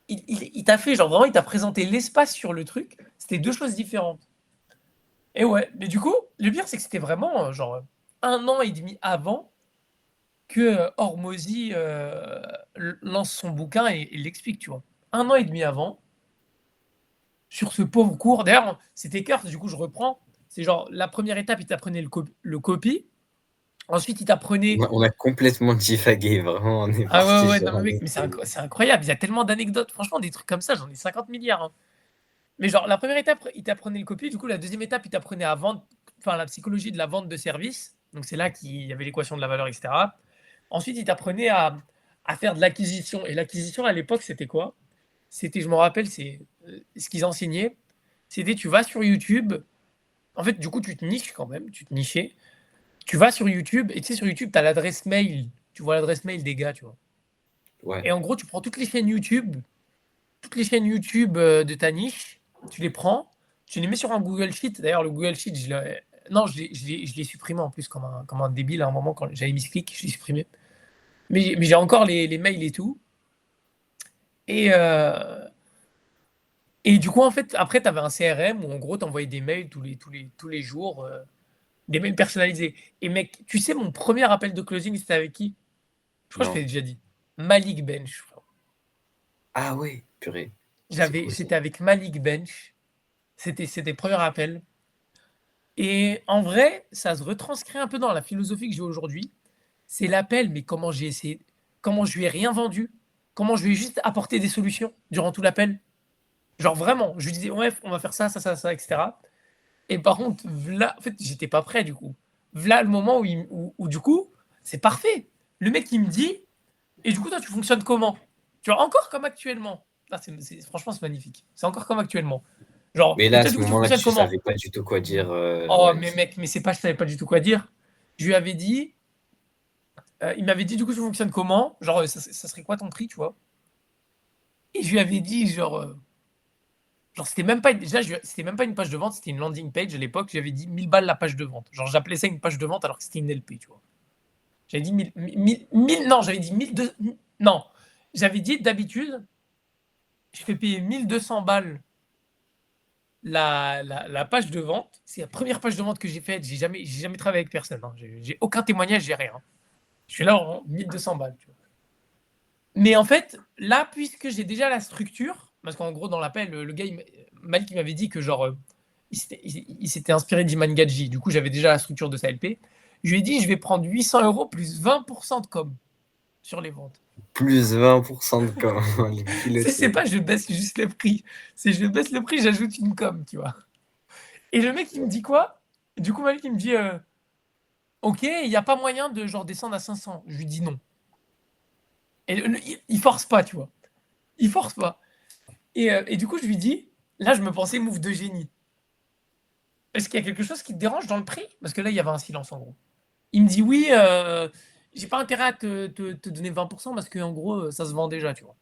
Il t'a fait, genre vraiment, il t'a présenté l'espace sur le truc. C'était deux choses différentes. Et ouais, mais du coup, le pire, c'est que c'était vraiment genre 1 an et demi avant que Hormozy lance son bouquin et l'explique, tu vois. 1 an et demi avant, sur ce pauvre cours. D'ailleurs, c'était Kurt, du coup, je reprends. C'est genre, la première étape, il t'apprenait le copy. Ensuite, il t'apprenait. On a complètement divagué, vraiment, on est Ah ouais, parti ouais, sur non, mais un mec, autre mais truc. c'est incroyable. Il y a tellement d'anecdotes. Franchement, des trucs comme ça, j'en ai 50 milliards, hein. Mais genre, la première étape, il t'apprenait le copy. Du coup, la deuxième étape, il t'apprenait à vendre, enfin, la psychologie de la vente de services. Donc, c'est là qu'il y avait l'équation de la valeur, etc. Ensuite, il t'apprenait à faire de l'acquisition. Et l'acquisition, à l'époque, c'était quoi? C'était, je me rappelle, c'est ce qu'ils enseignaient. C'était, tu vas sur YouTube. En fait, du coup, tu te niches quand même. Tu te nichais. Tu vas sur YouTube. Et tu sais, sur YouTube, tu as l'adresse mail. Tu vois l'adresse mail des gars, tu vois. Ouais. Et en gros, tu prends toutes les chaînes YouTube de ta niche, tu les prends, tu les mets sur un Google Sheet. D'ailleurs, le Google Sheet, non, je l'ai supprimé en plus comme un débile à un moment quand j'avais mis ce clic, je l'ai supprimé. Mais j'ai encore les mails et tout. Et, euh, et du coup, en fait, après, tu avais un CRM où en gros, tu envoyais des mails tous les jours, des mails personnalisés. Et mec, tu sais, mon premier appel de closing, c'était avec qui? Je crois que je Non. t'ai déjà dit. Malik Bench, frère. Ah ouais, purée. C'est cool ça. C'était avec Malik Bench. C'était le premier appel. Et en vrai, ça se retranscrit un peu dans la philosophie que j'ai aujourd'hui. C'est l'appel, mais comment j'ai essayé, comment je lui ai rien vendu, comment je lui ai juste apporté des solutions durant tout l'appel. Genre vraiment, je lui disais, ouais, on va faire ça, ça, ça, ça, etc. Et par contre, là, en fait, j'étais pas prêt du coup. Là, le moment où, du coup, c'est parfait. Le mec, il me dit, et du coup, toi, tu fonctionnes comment? Tu vois, encore comme actuellement. Là, franchement, c'est magnifique. C'est encore comme actuellement. Genre, Mais et là, à toi, ce du coup, tu moment-là, fonctionnes tu comment? savais pas du tout quoi dire, Oh, mais Walid. mec, mais c'est pas, je savais pas du tout quoi dire. Je lui avais dit, il m'avait dit, du coup, ça fonctionne comment? Genre, ça serait quoi ton prix, tu vois? Et je lui avais dit, genre c'était même pas, déjà, c'était même pas une page de vente, c'était une landing page à l'époque. J'avais dit 1000 balles la page de vente. Genre, j'appelais ça une page de vente alors que c'était une LP, tu vois. J'avais dit 1000 non, j'avais dit 1200, non. J'avais dit, d'habitude, je fais payer 1200 balles la page de vente. C'est la première page de vente que j'ai faite. J'ai jamais travaillé avec personne, hein. J'ai aucun témoignage, j'ai rien. Je suis là en 1200 balles, tu vois. Mais en fait, là, puisque j'ai déjà la structure, parce qu'en gros, dans l'appel, le gars, Malik, il m'avait dit que genre, il s'était inspiré d'Iman Gadji. Du coup, j'avais déjà la structure de sa LP. Je lui ai dit, je vais prendre 800 euros plus 20% de com sur les ventes. Plus 20% de com, les C'est culottés. pas je baisse juste le prix. C'est je baisse le prix, j'ajoute une com, tu vois. Et le mec, il me dit quoi? Du coup, Malik, il me dit, ok, il n'y a pas moyen de genre descendre à 500. Je lui dis non. Et il force pas, tu vois. Il force pas. Et du coup, je lui dis, là, je me pensais move de génie. Est-ce qu'il y a quelque chose qui te dérange dans le prix? Parce que là, il y avait un silence en gros. Il me dit oui, j'ai pas intérêt à te donner 20% parce qu'en gros, ça se vend déjà, tu vois.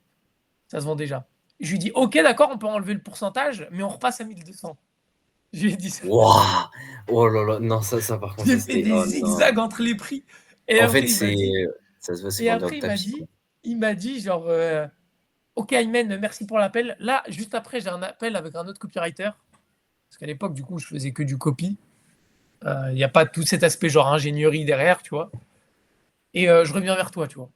Ça se vend déjà. Je lui dis, ok, d'accord, on peut enlever le pourcentage, mais on repasse à 1200. Je lui ai dit ça. Waouh! Oh là là, non, ça par contre, J'ai ça fait c'était. des Oh non. zigzags entre les prix. Et En fait, après, il m'a dit, ça se voit, c'est et vendeur après, de tapis, quoi. il m'a dit, genre, ok, Aymen, merci pour l'appel. Là, juste après, j'ai un appel avec un autre copywriter. Parce qu'à l'époque, du coup, je faisais que du copy. Il n'y a pas tout cet aspect genre ingénierie derrière, tu vois. Et je reviens vers toi, tu vois.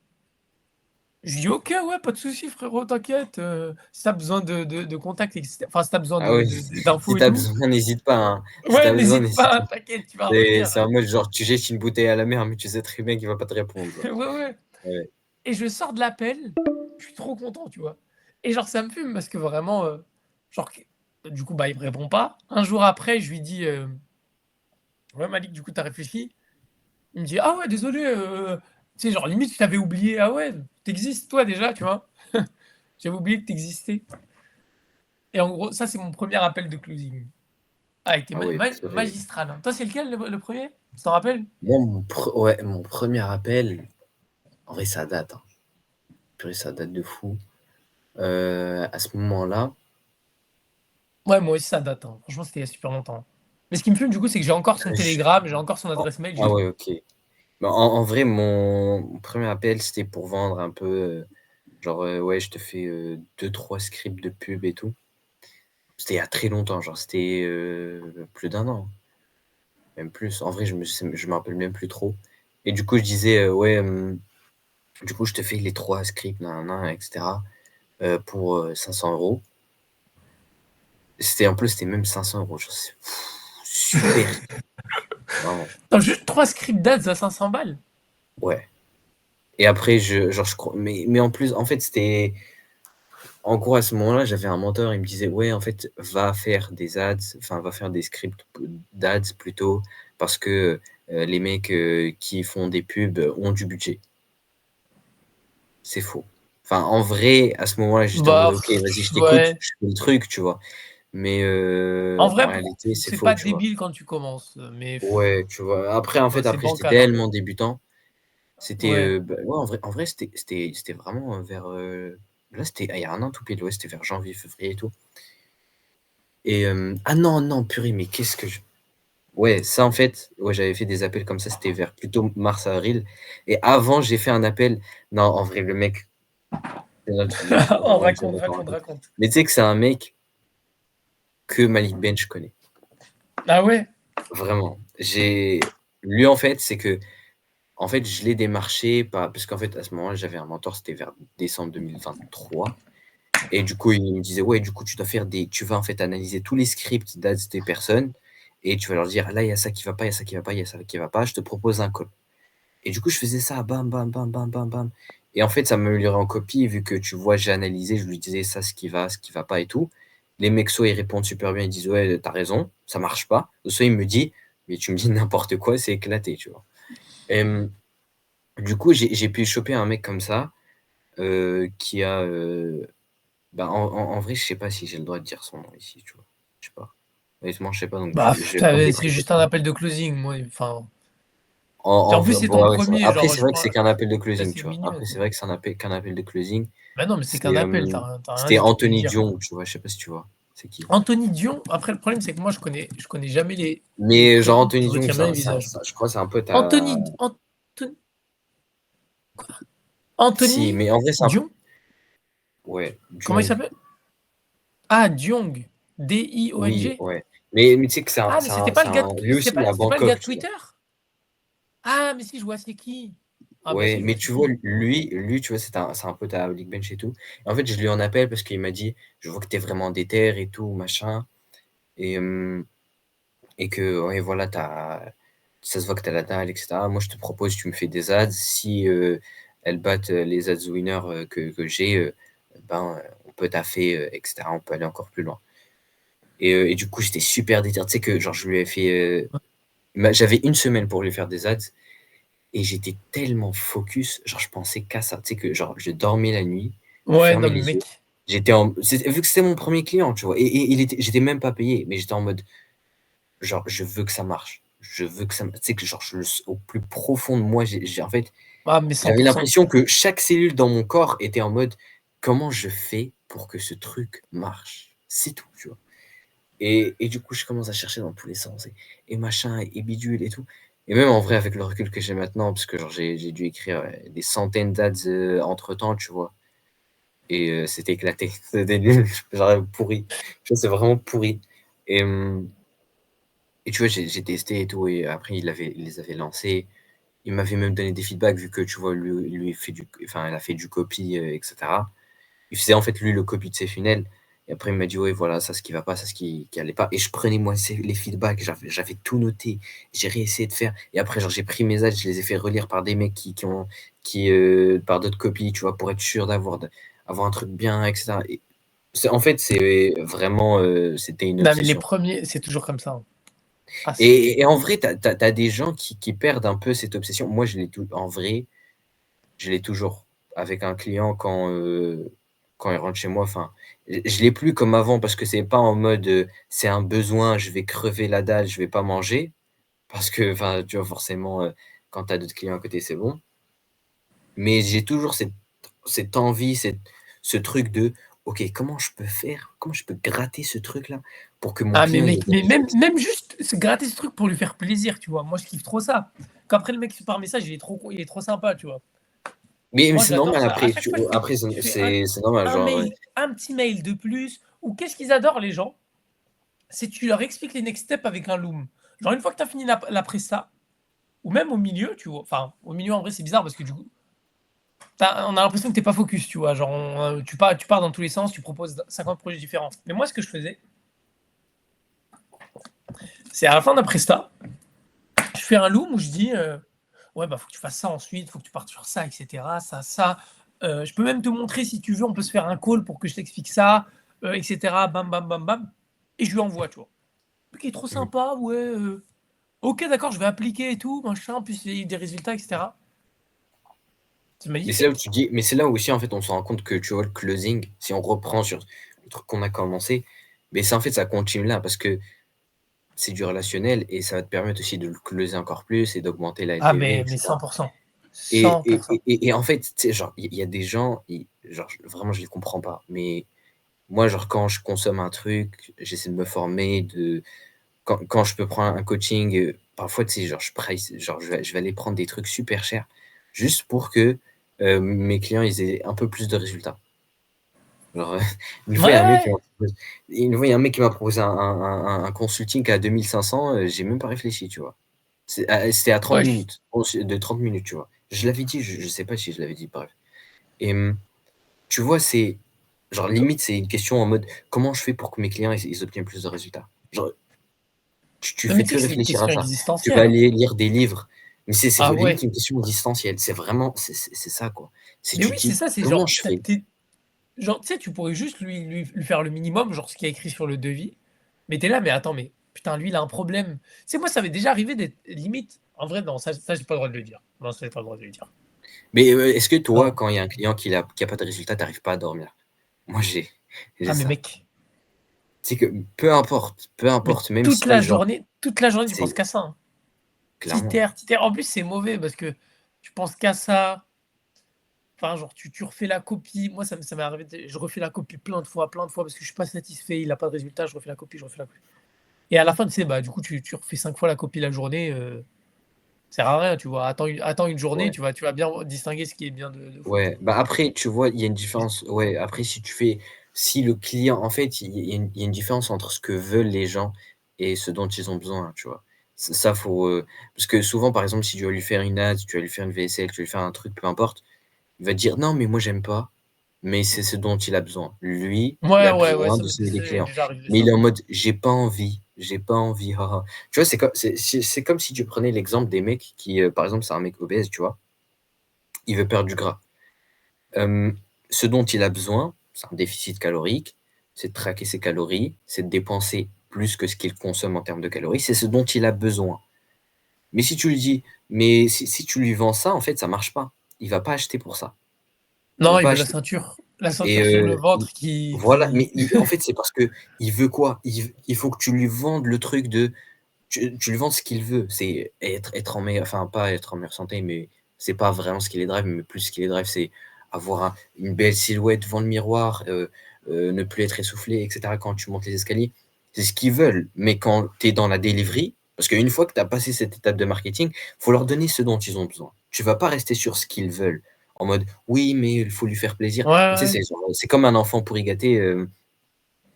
Je lui dis, ok, ouais, pas de souci, frérot, t'inquiète. Si t'as besoin de contacts, etc. Enfin, si t'as besoin Ah oui, si d'infos et t'as tout. besoin, n'hésite pas, hein. Si Ouais, t'as besoin, n'hésite n'hésite pas, pas. t'inquiète, tu vas C'est revenir. c'est en mode genre, tu jettes une bouteille à la mer, mais tu sais très bien qu'il va pas te répondre, Ouais, genre. ouais. Ouais. Et je sors de l'appel, je suis trop content, tu vois. Et genre, ça me fume parce que vraiment, genre, Du coup, bah, il me répond pas. Un jour après, je lui dis, «Ouais Malik, du coup, tu as réfléchi?» Il me dit: «Ah ouais, désolé, tu sais, genre limite je t'avais oublié. Ah ouais, tu existes toi déjà?» tu vois? J'avais oublié que tu existais et en gros, ça, c'est mon premier appel de closing. Ah, il était Ah ouais, purée. magistral, hein. Toi, c'est lequel le 1er? Tu t'en rappelles? Moi, mon premier appel, en vrai, ça date, hein. Purée, ça date de fou. À ce moment-là, Ouais, moi aussi ça date, hein. Franchement, c'était il y a super longtemps. Mais ce qui me fume, du coup, c'est que j'ai encore son je télégramme, j'ai encore son oh, adresse mail, j'ai ah tout. ouais, OK. Bah, en vrai, mon premier appel, c'était pour vendre un peu, genre, ouais, je te fais, 2-3 scripts de pub et tout. C'était il y a très longtemps, genre, c'était, plus d'un an, même plus. En vrai, je me rappelle même plus trop et du coup, je disais, ouais, du coup, je te fais les 3 scripts, nin et cetera, pour, 500 €. C'était en plus, c'était même 500 €, genre, c'est super, vraiment. Attends, juste 3 scripts d'ads à 500 balles? Ouais et après je crois mais en plus, en fait, c'était en gros, à ce moment-là, j'avais un mentor, il me disait: «Ouais, en fait, va faire des ads, enfin, va faire des scripts d'ads plutôt parce que, les mecs, qui font des pubs, ont du budget». C'est faux. Enfin, en vrai, à ce moment-là, j'étais en mode: Bah, «OK, vas-y, je t'écoute, ouais. je fais le truc», tu vois? Mais En en vrai, pour réalité, c'est c'est faux, pas tu vois? débile quand tu commences, mais Ouais, tu vois? Après, en ouais, fait, c'est après, j'étais bancal un peu. tellement débutant, c'était, Ouais. bah, ouais, en vrai, c'était vraiment, vers, là, c'était il y a un an tout pile, ouais, c'était vers janvier, février et tout et ah non, non, purée, mais qu'est-ce que je ouais, ça, en fait, ouais, j'avais fait des appels comme ça, c'était vers plutôt mars-avril et avant, j'ai fait un appel non, en vrai, le mec, c'est un autre sujet, Oh, on va raconte, jamais t'en raconte, raconter. raconte. Mais tu sais que c'est un mec que Malik Bench connaît, Ah ouais? vraiment. J'ai lui, en fait, c'est que en fait, je l'ai démarché pas parce qu'en fait, à ce moment-là, j'avais un mentor, c'était vers décembre 2023 et du coup, il me disait: «Ouais, du coup, tu vas, en fait, analyser tous les scripts d'ads des personnes et tu vas leur dire: "Là, il y a ça qui va pas, il y a ça qui va pas, il y a ça qui va pas, je te propose un call"». Et du coup, je faisais ça, bam, bam, bam, bam, bam, bam et en fait, ça m'améliorait en copie vu que, tu vois, j'ai analysé, je lui disais: «Ça, ce qui va pas et tout». Les mecs, soit ils répondent super bien, ils disent: «Ouais, tu as raison, ça marche pas», soit il me dit: «Mais tu me dis n'importe quoi, c'est éclaté», tu vois? Hem, du coup, j'ai pu choper un mec comme ça, qui a, bah, en vrai, je sais pas si j'ai le droit de dire son nom ici, tu vois? Je sais pas. Honnêtement, je sais pas, donc Bah, je vais tu pas me c'est déprimer. juste un appel de closing, moi, enfin. En En plus, vrai, c'est ton bon, ouais, c'est vrai. premier, Après, genre, c'est je vrai que pense, c'est qu'un appel de ça, closing, c'est tu vois? mignon, Après, c'est quoi. vrai que c'est qu'un appel de closing. Bah non, mais c'est qu'un C'est, appel, tu as rien c'était du tout à me Anthony dire. Dion, tu vois? Je sais pas si tu vois? C'est qui? Anthony Dion, après le problème, c'est que moi, je connais jamais les Mais genre prénoms, Anthony je Dion, retiens c'est bien les un visages. ça je crois, c'est un pote à Anthony si, Anthony mais en vrai, c'est un Dion? ouais, Comment il Diong. s'appelle? Ah, Diong, Oui, D-I-O-N-G? ouais. Mais tu sais que Ah, mais c'était pas le gars de lui aussi, il est à c'était pas le gars Bangkok, de tu vois? Twitter? Ah, mais si, je vois c'est qui. Ah bah Ouais, si, je mais vois c'est tu vois, qui. lui, tu vois, c'est un pote à Big Bench et tout. Et en fait, je lui en appelle parce qu'il m'a dit: «Je vois que tu es vraiment déter et tout, machin et et que, ouais, voilà, ça se voit que tu as la dalle et cetera. Moi, je te propose, tu me fais des ads. Si, elles battent, les ads winners, que j'ai, ben, on peut taffer, et cetera. On peut aller encore plus loin» et du coup, j'étais super déter. Tu sais que genre, je lui ai fait, j'avais une semaine pour lui faire des ads et j'étais tellement focus, genre, je pensais qu'à ça. Tu sais que genre, je dormais la nuit, je Ouais, fermais non, mais les yeux. mec. J'étais en vu que c'était mon premier client, tu vois? Et j'étais même pas payé, mais j'étais en mode genre, je veux que ça marche. Je veux que ça tu sais que genre, je le s au plus profond de moi, en fait, Ah, mais j'avais 100%. l'impression que chaque cellule dans mon corps était en mode: «Comment je fais pour que ce truc marche?» C'est tout, tu vois? Et du coup, je commence à chercher dans tous les sens et machin et bidule et tout et même en vrai, avec le recul que j'ai maintenant, parce que genre j'ai dû écrire, des centaines d'ads, entre temps, tu vois? Et c'était éclaté. C'était nul, genre pourri. Tu vois, c'est vraiment pourri et et tu vois, j'ai testé et tout et après il les avait lancés. Il m'avait même donné des feedbacks vu que, tu vois, lui fait du enfin, elle a fait du copy, et cetera. Il faisait, en fait, lui, le copy de ses funnels et après il m'a dit: «Ouais, voilà, ça, ce qui va pas, ça, ce qui allait pas» et je prenais, moi, les feedbacks, j'avais tout noté. J'ai réessayé de faire et après, genre, j'ai pris mes ads, je les ai fait relire par des mecs par d'autres copies, tu vois, pour être sûr avoir un truc bien et cetera En fait, c'est vraiment, c'était une Non, mais les obsession. premiers, c'est toujours comme ça, hein. Ah, Et c'est en vrai, tu as des gens qui perdent un peu cette obsession. Moi, je l'ai tout en vrai, je l'ai toujours. Avec un client quand il rentre chez moi, enfin, je l'ai plus comme avant parce que c'est pas en mode, c'est un besoin, je vais crever la dalle, je vais pas manger. Parce que, enfin, tu vois, forcément, quand tu as d'autres clients à côté, c'est bon. Mais j'ai toujours cette envie, ce truc de: «OK, comment je peux faire? Comment je peux gratter ce truc-là pour que mon ah, mais client il ait mec, des mais même résultats?» même juste se gratter ce truc pour lui faire plaisir, tu vois? Moi, je kiffe trop ça. Qu'après le mec par message, il est trop sympa, tu vois? Mais Moi, c'est j'adore normal ça. À après, chaque fois, je fais c'est normal, un genre, mail, un petit mail de plus ou qu'est-ce qu'ils adorent les gens? C'est tu leur expliques les next steps avec un loom. Genre une fois que tu as fini la presta ou même au milieu, tu vois? Enfin, au milieu, en vrai, c'est bizarre parce que du coup, on a l'impression que tu es pas focus, tu vois? Genre tu pars dans tous les sens, tu proposes 50 projets différents. Mais moi, ce que je faisais, c'est à la fin de la presta, je fais un loom où je dis, «Ouais, bah, faut que tu fasses ça ensuite, faut que tu partes sur ça et cetera, ça. Je peux même te montrer si tu veux, on peut se faire un call pour que je t'explique ça, et cetera, bam, bam, bam, bam» et je lui envoie, tu vois? «OK, trop mmh. sympa, ouais, OK, d'accord, je vais appliquer et tout, machin, en plus il y a eu des résultats et cetera». C'est Mais c'est là où magnifique. tu dis mais c'est là où aussi, en fait, on se rend compte que, tu vois, le closing, si on reprend sur le truc qu'on a commencé, mais ça, en fait, ça continue là parce que c'est du relationnel et ça va te permettre aussi de le closer encore plus et d'augmenter la Ah LTV et mais cetera. 100%. Et 100%. en fait, tu sais, genre, il y a des gens, genre, vraiment, je les comprends pas, mais moi, genre, quand je consomme un truc, j'essaie de me former, quand je peux prendre un coaching, parfois, tu sais, genre, je vais aller prendre des trucs super chers juste pour que, mes clients, ils aient un peu plus de résultats. Genre, une Ouais, fois, il y a un mec qui ouais, m'a proposé une fois, il y a un mec qui m'a proposé un consulting à 2 500, j'ai même pas réfléchi, tu vois? C'était à 30 wesh. minutes, de 30 minutes, tu vois? Je l'avais dit, je sais pas si je l'avais dit, bref. Et tu vois, c'est genre limite, c'est une question en mode: «Comment je fais pour que mes clients, ils obtiennent plus de résultats?» Genre, tu Non mais fais tu sais que que c'est une réfléchir à question ça. Tu vas existentielle, hein. aller lire des livres, mais c'est Ah limite ouais. une question existentielle. C'est vraiment c'est ça, quoi. Si Mais tu oui, te c'est dis: ça, c'est «Comment genre, je fais?» genre, tu sais, tu pourrais juste lui faire le minimum, genre ce qu'il y a écrit sur le devis, mais tu es là: «Mais attends, mais putain, lui, il a un problème». Tu sais, moi, ça m'est déjà arrivé d'être limite en vrai, non, ça, j'ai pas le droit de le dire. Non, ça, j'ai pas le droit de le dire. Mais, est-ce que toi, Non. quand il y a un client qui a pas de résultat, tu arrives pas à dormir? Moi, j'ai Ah mais ça. mec, C'est que peu mais importe, même si genre toute la journée, tu penses c'est qu'à ça, hein. clairement. Titter. En plus, c'est mauvais parce que tu penses qu'à ça. Enfin, genre, tu refais la copie. Moi, ça m'est arrivé, je refais la copie plein de fois parce que je suis pas satisfait, il a pas de résultat, je refais la copie, je refais la copie. Et à la fin, tu sais, bah, du coup, tu refais 5 fois la copie la journée, ça sert à rien, tu vois? Attends une journée, Ouais, tu vas bien distinguer ce qui est bien de faux, tu ouais. vois? Bah, après, tu vois, il y a une différence. Ouais, après si le client en fait, il y a une différence entre ce que veulent les gens et ce dont ils ont besoin, tu vois? Ça faut, parce que souvent, par exemple, si tu vas lui faire une ad, tu vas lui faire une VSL, tu vas lui faire un truc, peu importe, il va te dire: «Non, mais moi j'aime pas», mais c'est ce dont il a besoin. Lui, il Ouais, a ouais, ouais, besoin de signer des ça m'est clients, déjà arrivé mais il ça. est en mode: j'ai pas envie, ha ha». Tu vois, c'est comme si tu prenais l'exemple des mecs qui, par exemple, c'est un mec obèse, tu vois? Il veut perdre du gras. Hem, Ce dont il a besoin, c'est un déficit calorique, c'est de traquer ses calories, c'est de dépenser plus que ce qu'il consomme en termes de calories, c'est ce dont il a besoin. Mais si tu lui dis mais si tu lui vends ça, en fait, ça marche pas. Il va pas acheter pour ça. Il va Non, il pas veut acheter. la Et ceinture sur le i ventre voilà, mais qui en fait, c'est parce qu'il veut quoi? Il faut que tu lui vendes le truc de tu lui vends ce qu'il veut. C'est être en meilleure enfin, pas être en meilleure santé, mais c'est pas vraiment ce qui les drive, mais plus ce qui les drive, c'est avoir une belle silhouette devant le miroir, ne plus être essoufflé et cetera quand tu montes les escaliers. C'est ce qu'ils veulent, mais quand tu es dans la delivery parce qu'une fois que tu as passé cette étape de marketing, faut leur donner ce dont ils ont besoin. Tu vas pas rester sur ce qu'ils veulent, en mode: «Oui, mais il faut lui faire plaisir». ouais, Tu sais, ouais. c'est comme un enfant pourri gâté,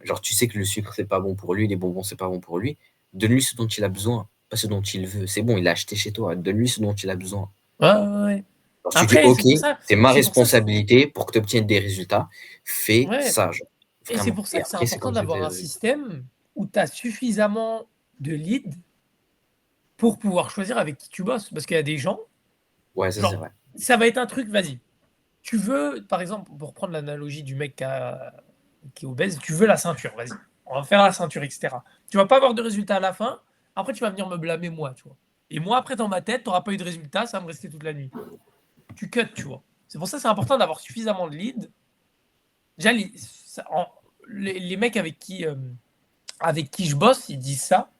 genre, tu sais que le sucre, c'est pas bon pour lui, les bonbons, c'est pas bon pour lui. Donne-lui ce dont il a besoin, pas ce dont il veut. C'est bon, il a acheté chez toi, donne-lui ce dont il a besoin. Ouais, ouais, ouais. Alors tu dis: Après, «OK, c'est ma responsabilité pour que tu obtiennes des résultats, fais ouais ça», genre, et c'est vraiment. pour ça Et que c'est après, c'est important comme ça que tu as d'avoir les un résultats. système où tu as suffisamment de leads pour pouvoir choisir avec qui tu bosses. Parce qu'il y a des gens, Ouais, ça, c'est genre, vrai. ça va être un truc, vas-y, tu veux, par exemple, pour prendre l'analogie du mec qui est obèse, tu veux la ceinture, vas-y, on va faire la ceinture, etc. Tu vas pas avoir de résultat à la fin, après tu vas venir me blâmer moi, tu vois. Et moi, après, dans ma tête, tu n'auras pas eu de résultat, ça va me rester toute la nuit. Tu cut, tu vois. C'est pour ça que c'est important d'avoir suffisamment de leads. Déjà, les mecs avec qui je bosse, ils disent ça.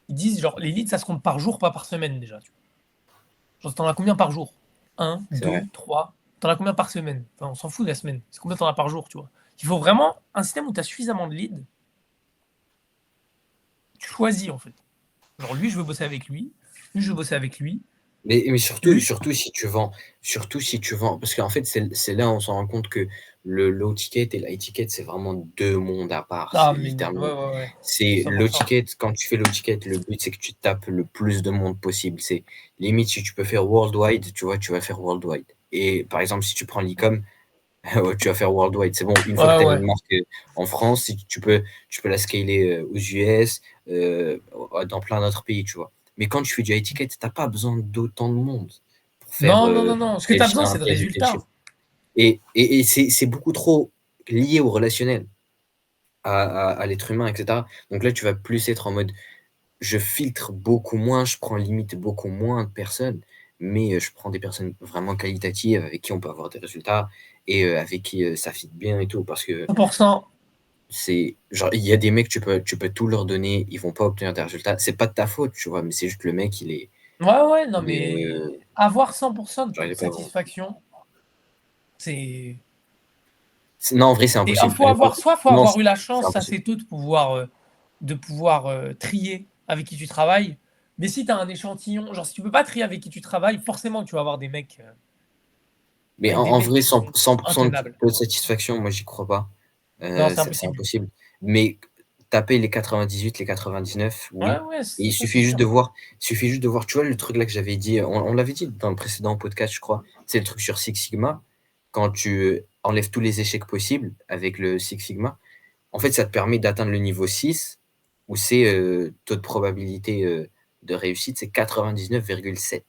Ils disent, genre, les leads, ça se compte par jour, pas par semaine, déjà. Tu vois. Genre, t'en as combien par jour? 1, C'est 2, vrai. 3. T'en as combien par semaine? Enfin, on s'en fout de la semaine. C'est combien t'en as par jour, tu vois. Il faut vraiment un système où tu as suffisamment de leads. Tu choisis, en fait. Genre, lui, je veux bosser avec lui. Lui, je veux bosser avec lui. Mais surtout, Lui, surtout si tu vends, parce qu'en fait, c'est là où on s'en rend compte que le low ticket et l'high ticket, c'est vraiment deux mondes à part. ah, C'est mais littéralement, ouais. c'est low 100%. ticket. Quand tu fais low ticket, le but, c'est que tu tapes le plus de monde possible. C'est limite, si tu peux faire worldwide, tu vois, tu vas faire worldwide. Et par exemple, si tu prends l'e-com, ouais, tu vas faire worldwide. C'est bon, une fois que tu as Ouais. une marque en France, si tu peux la scaler aux US, dans plein d'autres pays, tu vois. Mais quand tu fais du high ticket, tu n'as pas besoin d'autant de monde pour faire Non. Ce que tu as besoin, c'est de tel chiffre. résultats. Et c'est beaucoup trop lié au relationnel, à l'être humain, etc. Donc là, tu vas plus être en mode, je filtre beaucoup moins, je prends limite beaucoup moins de personnes, mais je prends des personnes vraiment qualitatives avec qui on peut avoir des résultats et avec qui ça fit bien et tout. Parce que 100%. c'est genre, il y a des mecs, tu peux tout leur donner, ils vont pas obtenir des résultats. C'est pas de ta faute, tu vois, mais c'est juste le mec, Non, il est, mais avoir 100% de genre, taux il de est pas bon. satisfaction, c'est. Non, en vrai, c'est impossible. Faut Non, avoir eu la c'est chance impossible. assez tôt de pouvoir trier avec qui tu travailles. Mais si tu as un échantillon, genre si tu peux pas trier avec qui tu travailles, forcément tu vas avoir Mais des en mecs vrai, qui sont 100% de intenables. taux de satisfaction, moi, j'y crois pas. Non, c'est C'est impossible. impossible. Mais taper les 98, les 99, oui. Ouais, Et ça c'est sûr. il suffit juste de voir, tu vois, le truc là que j'avais dit, on l'avait dit dans le précédent podcast, je crois, c'est le truc sur Six Sigma. Quand tu enlèves tous les échecs possibles avec le Six Sigma, en fait, ça te permet d'atteindre le niveau 6, où c'est taux de probabilité de réussite, c'est 99,7.